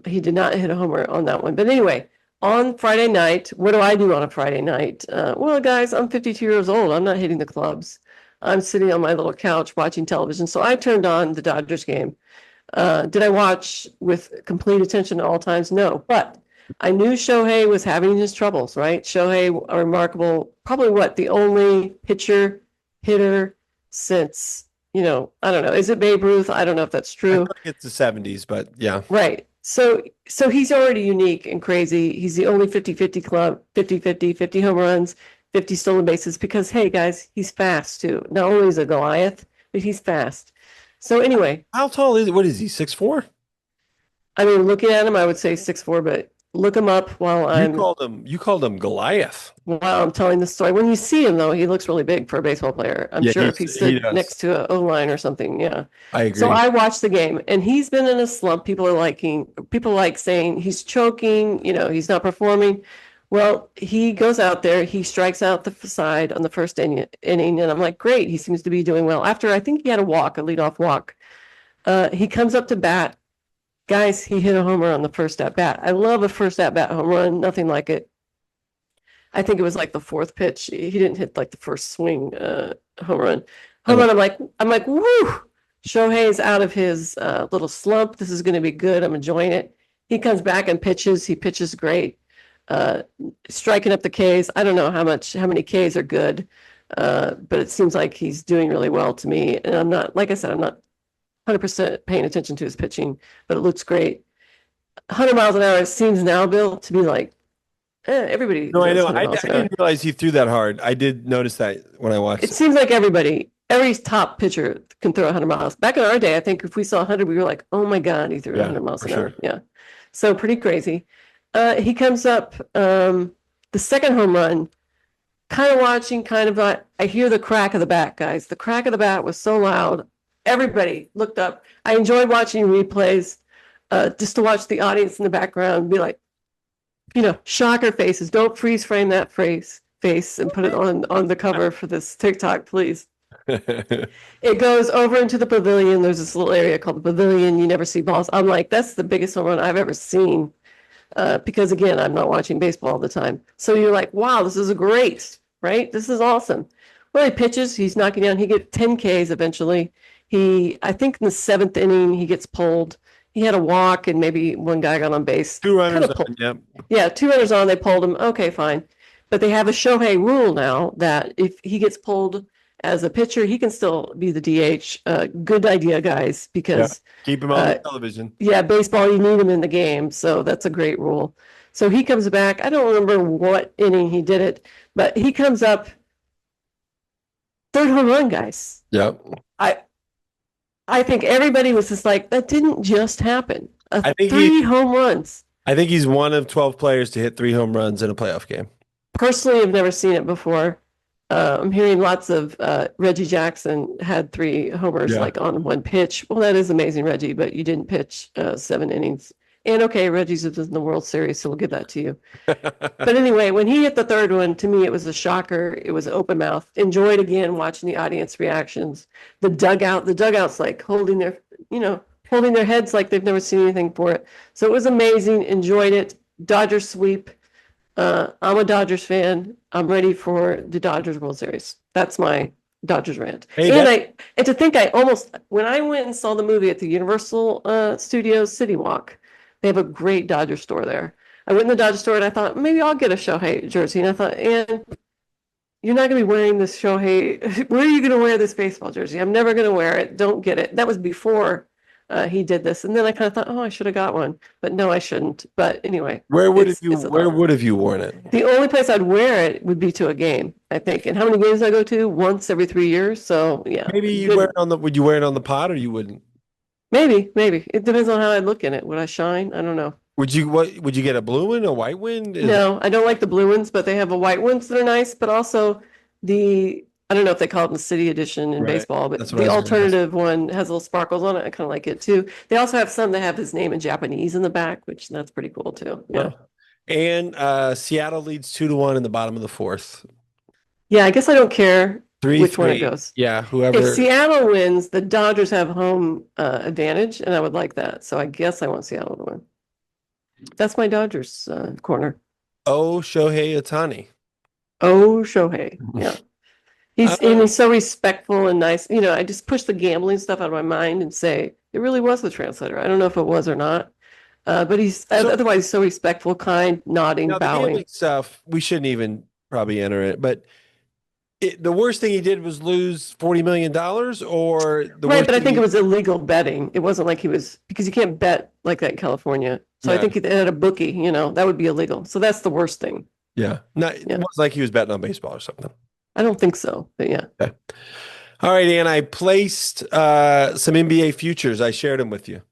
He did not hit a homer on that one. But anyway, on Friday night, what do I do on a Friday night? Well, guys, I'm 52 years old. I'm not hitting the clubs. I'm sitting on my little couch watching television. So I turned on the Dodgers game. Did I watch with complete attention at all times? No, but I knew Shohei was having his troubles, right? Shohei, a remarkable, probably the only pitcher hitter since, I don't know. Is it Babe Ruth? I don't know if that's true. I think it's the 70s, but yeah. Right. So he's already unique and crazy. He's the only 50-50 club, 50-50, 50 home runs, 50 stolen bases, because, hey, guys, he's fast, too. Not only is a Goliath, but he's fast. So anyway. How tall is he? What is he, 6'4"? I mean, looking at him, I would say 6'4", but look him up while You called him Goliath. While I'm telling the story. When you see him, though, he looks really big for a baseball player. I'm sure if he stood next to an O-line or something, yeah. I agree. So I watched the game, and he's been in a slump. People like saying he's choking, he's not performing. Well, he goes out there, he strikes out the side on the first inning, and I'm like, great, he seems to be doing well. After, I think he had a leadoff walk. He comes up to bat. Guys, he hit a homer on the first at bat. I love a first at bat home run, nothing like it. I think it was like the fourth pitch. He didn't hit like the first swing home run. I'm like, woo! Shohei's out of his little slump. This is going to be good. I'm enjoying it. He comes back and pitches. He pitches great. Striking up the Ks. I don't know how many Ks are good, but it seems like he's doing really well to me. And I'm not 100% paying attention to his pitching, but it looks great. 100 miles an hour, it seems now, Bill, to be like, everybody. No, I know. I didn't realize he threw that hard. I did notice that when I watched it. It seems like every top pitcher can throw 100 miles. Back in our day, I think if we saw 100, we were like, oh my God, he threw 100 miles an hour. Yeah. So pretty crazy. He comes up, the second home run, kind of watching, I hear the crack of the bat, guys. The crack of the bat was so loud. Everybody looked up. I enjoyed watching replays, just to watch the audience in the background be like, shocker faces. Don't freeze frame that face and put it on the cover for this TikTok, please. It goes over into the pavilion. There's this little area called the pavilion. You never see balls. I'm like, that's the biggest home run I've ever seen. Because again, I'm not watching baseball all the time. So you're like, wow, this is great, right? This is awesome. Well, he pitches. He's knocking down. He gets 10 Ks eventually. I think in the seventh inning, he gets pulled. He had a walk and maybe one guy got on base. 2 runners on, yep. Yeah, 2 runners on, they pulled him. Okay, fine. But they have a Shohei rule now that if he gets pulled as a pitcher, he can still be the DH. Good idea, guys, because keep him on television. Yeah, baseball, you need him in the game. So that's a great rule. So he comes back. I don't remember what inning he did it, but he comes up. Third home run, guys. Yep. I think everybody was just like, that didn't just happen. I think 3 home runs. I think he's one of 12 players to hit 3 home runs in a playoff game. Personally, I've never seen it before. I'm hearing lots of Reggie Jackson had 3 homers on one pitch. Well, that is amazing, Reggie, but you didn't pitch 7 innings. And okay, Reggie's in the World Series, so we'll give that to you. But anyway, when he hit the third one, to me, it was a shocker. It was open mouth. Enjoyed again watching the audience reactions. The dugout's like holding their heads like they've never seen anything for it. So it was amazing. Enjoyed it. Dodgers sweep. I'm a Dodgers fan. I'm ready for the Dodgers World Series. That's my Dodgers rant. Hey, And to think I almost when I went and saw the movie at the Universal Studios City Walk, they have a great Dodger store there. I went in the Dodger store and I thought maybe I'll get a Shohei jersey. And I thought, and you're not going to be wearing this Shohei. Where are you going to wear this baseball jersey? I'm never going to wear it. Don't get it. That was before he did this. And then I kind of thought, oh, I should have got one, but no, I shouldn't. But anyway, where would have you worn it? the only place I'd wear it would be to a game, I think. And how many games I go to? Once every 3 years. So yeah, Maybe you good. wear it on the would you wear it on the pod or you wouldn't? Maybe it depends on how I look in it. Would I shine? I don't know. Would you get a blue one, a white one? No, I don't like the blue ones, but they have a white ones that are nice. But also I don't know if they call it the city edition in Right. baseball, but That's what I the was gonna ask. alternative one has little sparkles on it. I kind of like it too. They also have some that have his name in Japanese in the back, which that's pretty cool too. Yeah. Well, and Seattle leads 2-1 in the bottom of the fourth. Yeah, I guess I don't care 3-3. which one it goes. Yeah, If whoever. Seattle wins, the Dodgers have home advantage, and I would like that. So I guess I want Seattle to win. That's my Dodgers corner. Oh, Shohei Ohtani. Oh, Shohei. Yeah. Uh, He's so respectful and nice. You know, I just push the gambling stuff out of my mind and say it really was the translator. I don't know if it was or not, but otherwise he's so respectful, kind, nodding, Now the bowing. gambling stuff, we shouldn't even probably enter it, but the worst thing he did was lose $40 million, or the Right, worst but I thing think he- it was illegal betting. It wasn't like he was because you can't bet like that in California. So I Yeah. think if they had a bookie, you know, that would be illegal. So that's the worst thing. Yeah, not it Yeah. was like he was betting on baseball or something. I don't think so, but yeah. Okay. All right, Ann, I placed some NBA futures. I shared them with you.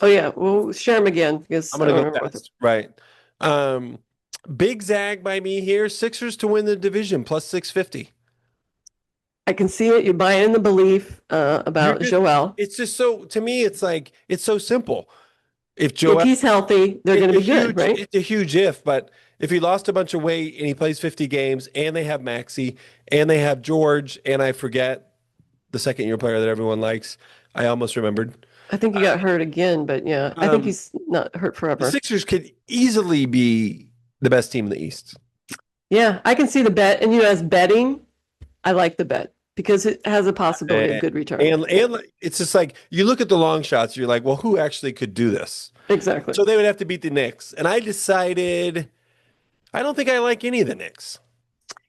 Oh yeah, we'll share them again because I'm I gonna don't go remember what fast. Right. Big zag by me here. Sixers to win the division plus 650. I can see it. You're buying in the belief about You're just- Joel. It's just so to me, it's like it's so simple. If If Joel he's healthy, they're going to be good, right? It's a huge if, but if he lost a bunch of weight and he plays 50 games and they have Maxey and they have George and I forget the second year player that everyone likes, I almost remembered. I think he got hurt again, but yeah, I think he's not hurt The forever. Sixers could easily be the best team in the East. Yeah, I can see the bet. And as betting, I like the bet because it has a possibility of good return. And it's just like you look at the long shots, you're like, well, who actually could do this? Exactly. So they would have to beat the Knicks. And I decided I don't think I like any of the Knicks.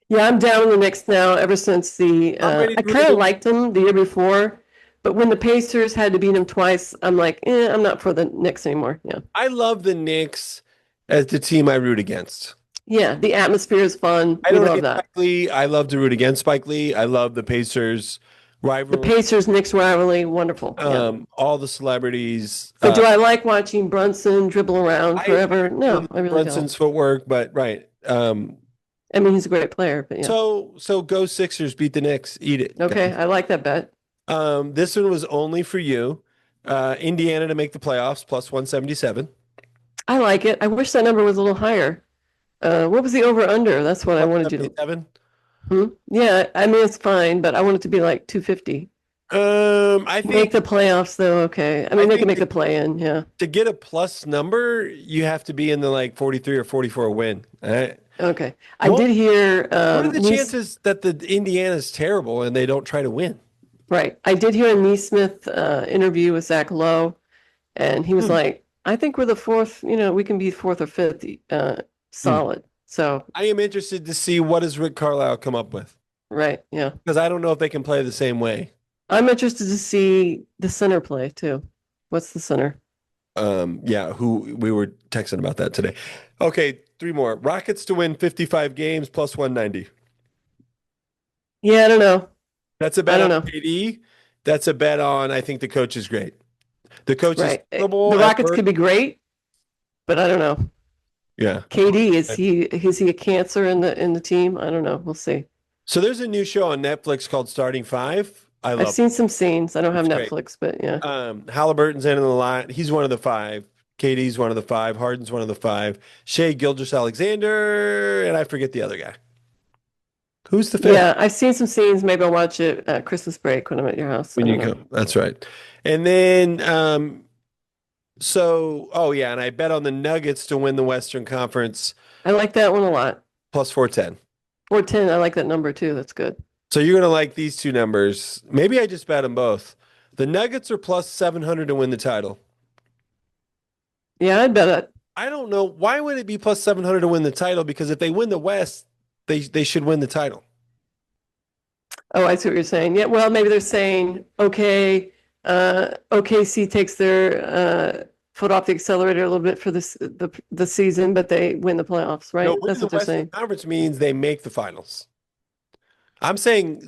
Yeah, I'm down on the Knicks now ever since I'm ready I to kind of really- liked them the year before, but when the Pacers had to beat them twice, I'm like, I'm not for the Knicks anymore. Yeah. I love the Knicks as the team I root against. Yeah, the atmosphere is fun. I We don't love hate that. Spike Lee. I love to root against Spike Lee. I love the Pacers The rivalry. Pacers Knicks rivalry, wonderful. Yeah. All the celebrities. But do I like watching Brunson dribble around forever? No, I really Brunson's footwork, but right. don't. I mean, he's a great player, but yeah. So go Sixers, beat the Knicks, eat it. Okay, guys. I like that bet. This one was only for you. Indiana to make the playoffs plus 177. I like it. I wish that number was a little higher. What was the over under? That's what I wanted you to. 177. Yeah, I mean it's fine, but I want it to be like 250. I Make think the playoffs though, okay. I mean they think can make the- the play in, yeah. to get a plus number, you have to be in the like 43 or 44 win. All right. Okay. I What- did hear What are the Nees- chances that the Indiana's terrible and they don't try to win? right. I did hear a Neesmith interview with Zach Lowe, and he was like, I think we're the fourth, we can be fourth or fifth solid. So I am interested to see what does Rick Carlisle come up with right, yeah. because I don't know if they can play the same way. I'm interested to see the center play too. What's the center? Yeah, who we were texting about that today. Okay, three more. Rockets to win 55 games plus 190. Yeah, I don't know. That's a bet I don't on know. KD. That's a bet on I think the coach is great. The coach is Right. terrible. The at Rockets work. could be great, but I don't know. Yeah. KD, is he a cancer in the team? I don't know. We'll see. So there's a new show on Netflix called Starting Five. I I've love seen some scenes. I don't have It's great. Netflix, but yeah. Halliburton's in the line. He's one of the five. KD's one of the five. Harden's one of the five. Shea Gilgeous-Alexander, and I forget the other guy. Who's the fifth? Yeah, I've seen some scenes. Maybe I'll watch it at Christmas break when I'm at your house. When I you don't know. come. That's right. And then, and I bet on the Nuggets to win the Western Conference I like that one a lot. plus 410. 410, I like that number too. That's good. So you're going to like these two numbers. Maybe I just bet them both. The Nuggets are plus 700 to win the title. Yeah, I'd bet it. I don't know. Why would it be plus 700 to win the title? Because if they win the West, they should win the title. Oh, I see what you're saying. Yeah, well, maybe they're saying, okay, OKC takes their foot off the accelerator a little bit for the season, but they win the playoffs, right? No, That's what they're saying. Conference means they make the finals. I'm saying,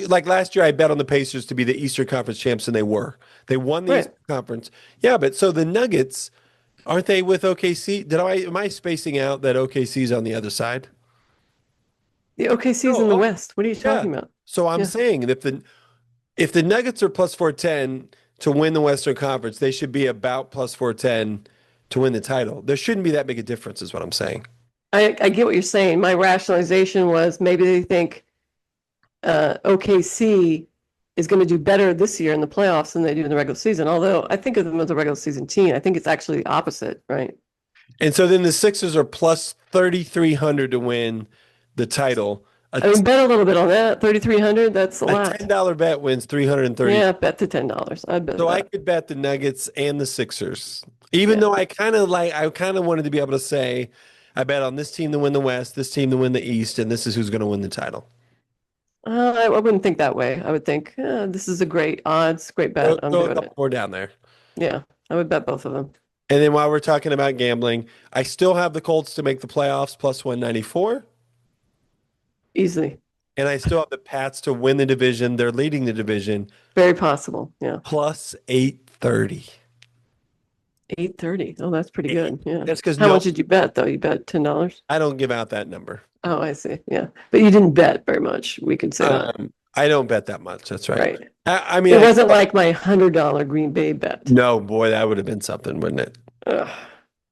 like last year, I bet on the Pacers to be the Eastern Conference champs, and they were. They won the Right. Eastern Conference. Yeah, but so the Nuggets, aren't they with OKC? Am I spacing out that OKC's on the other side? The OKC's in the West. What are you talking about? So I'm saying if the Nuggets are plus 410 to win the Western Conference, they should be about plus 410 to win the title. There shouldn't be that big a difference, is what I'm saying. I get what you're saying. My rationalization was maybe they think OKC is going to do better this year in the playoffs than they do in the regular season. Although I think of them as a regular season team. I think it's actually the opposite, right? And so then the Sixers are plus 3,300 to win the title. I mean, bet a little bit on that. 3,300, that's a lot. $10 bet wins 330. Yeah, bet to $10. I bet. So I could bet the Nuggets and the Sixers. Even though I kind of wanted to be able to say, I bet on this team to win the West, this team to win the East, and this is who's going to win the title. I wouldn't think that way. I would think this is a great odds, great bet. I'm doing it. More down there. Yeah, I would bet both of them. And then while we're talking about gambling, I still have the Colts to make the playoffs plus 194. Easily. And I still have the Pats to win the division. They're leading the division. Very possible. Yeah. Plus 830. 830. Oh, that's pretty good. Yeah. That's because How much did you bet though? You bet $10? I don't give out that number. Oh, I see. Yeah. But you didn't bet very much. We could say that. I don't bet that much. That's right. Right. I mean, it wasn't like my $100 Green Bay bet. No, boy, that would have been something, wouldn't it? Ugh.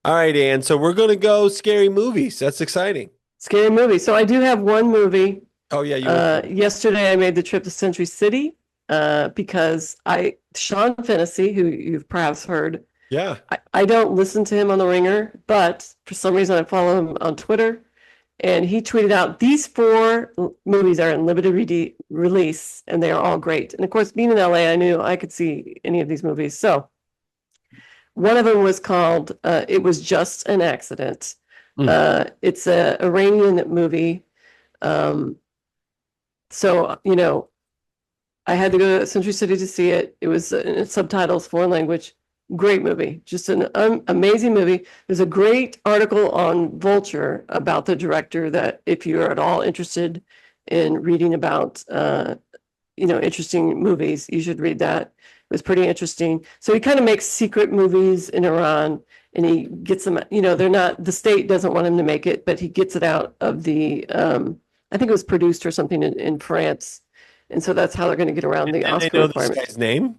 All right, Ann. So we're going to go scary movies. That's exciting. Scary movie. So I do have one movie. Oh, yeah. Yesterday I made the trip to Century City because Sean Fennessy, who you've perhaps heard. Yeah. I don't listen to him on The Ringer, but for some reason I follow him on Twitter. And he tweeted out, these 4 movies are in limited release, and they are all great. And of course, being in LA, I knew I could see any of these movies. So one of them was called It Was Just an Accident. It's an Iranian movie. So, I had to go to Century City to see it. It was subtitles, foreign language. Great movie, just an amazing movie. There's a great article on Vulture about the director that if you're at all interested in reading about, interesting movies, you should read that. It was pretty interesting. So he kind of makes secret movies in Iran and he gets them, the state doesn't want him to make it, but he gets it out of I think it was produced or something in France. And so that's how they're going to get around the Oscar know requirement. This guy's name?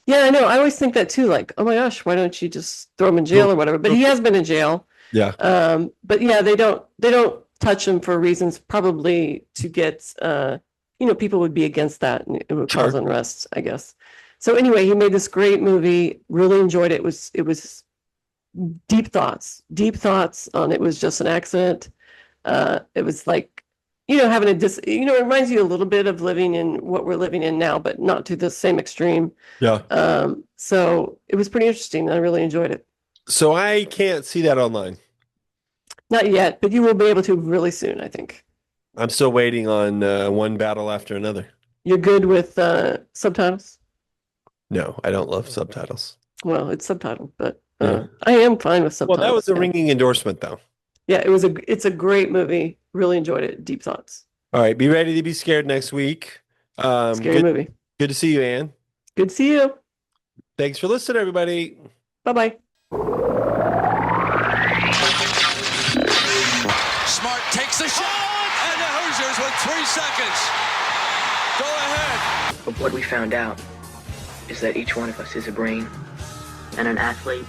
Yeah, I know. I always think that too. Like, oh my gosh, why don't you just throw him in jail or whatever? But he has been in jail. Yeah. But yeah, they don't touch him for reasons probably to get, people would be against that and it would cause unrest, I guess. So anyway, he made this great movie. Really enjoyed it. It was deep thoughts on It Was Just an Accident. It was like, having it reminds you a little bit of living in what we're living in now, but not to the same extreme. Yeah. So it was pretty interesting. I really enjoyed it. So I can't see that online. Not yet, but you will be able to really soon, I think. I'm still waiting on one battle after another. You're good with subtitles? No, I don't love subtitles. Well, it's subtitled, but I am fine with subtitles. Well, that was a ringing endorsement, though. Yeah, it's a great movie. Really enjoyed it. Deep thoughts. All right, be ready to be scared next week. Scary movie. Good to see you, Ann. Good to see you. Thanks for listening, everybody. Bye-bye. Smart takes the shot, and the Hoosiers with 3 seconds. Go ahead. But what we found out is that each one of us is a brain and an athlete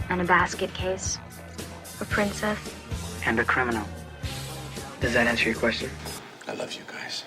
And a basket case. A princess. and a criminal. Does that answer your question? I love you guys.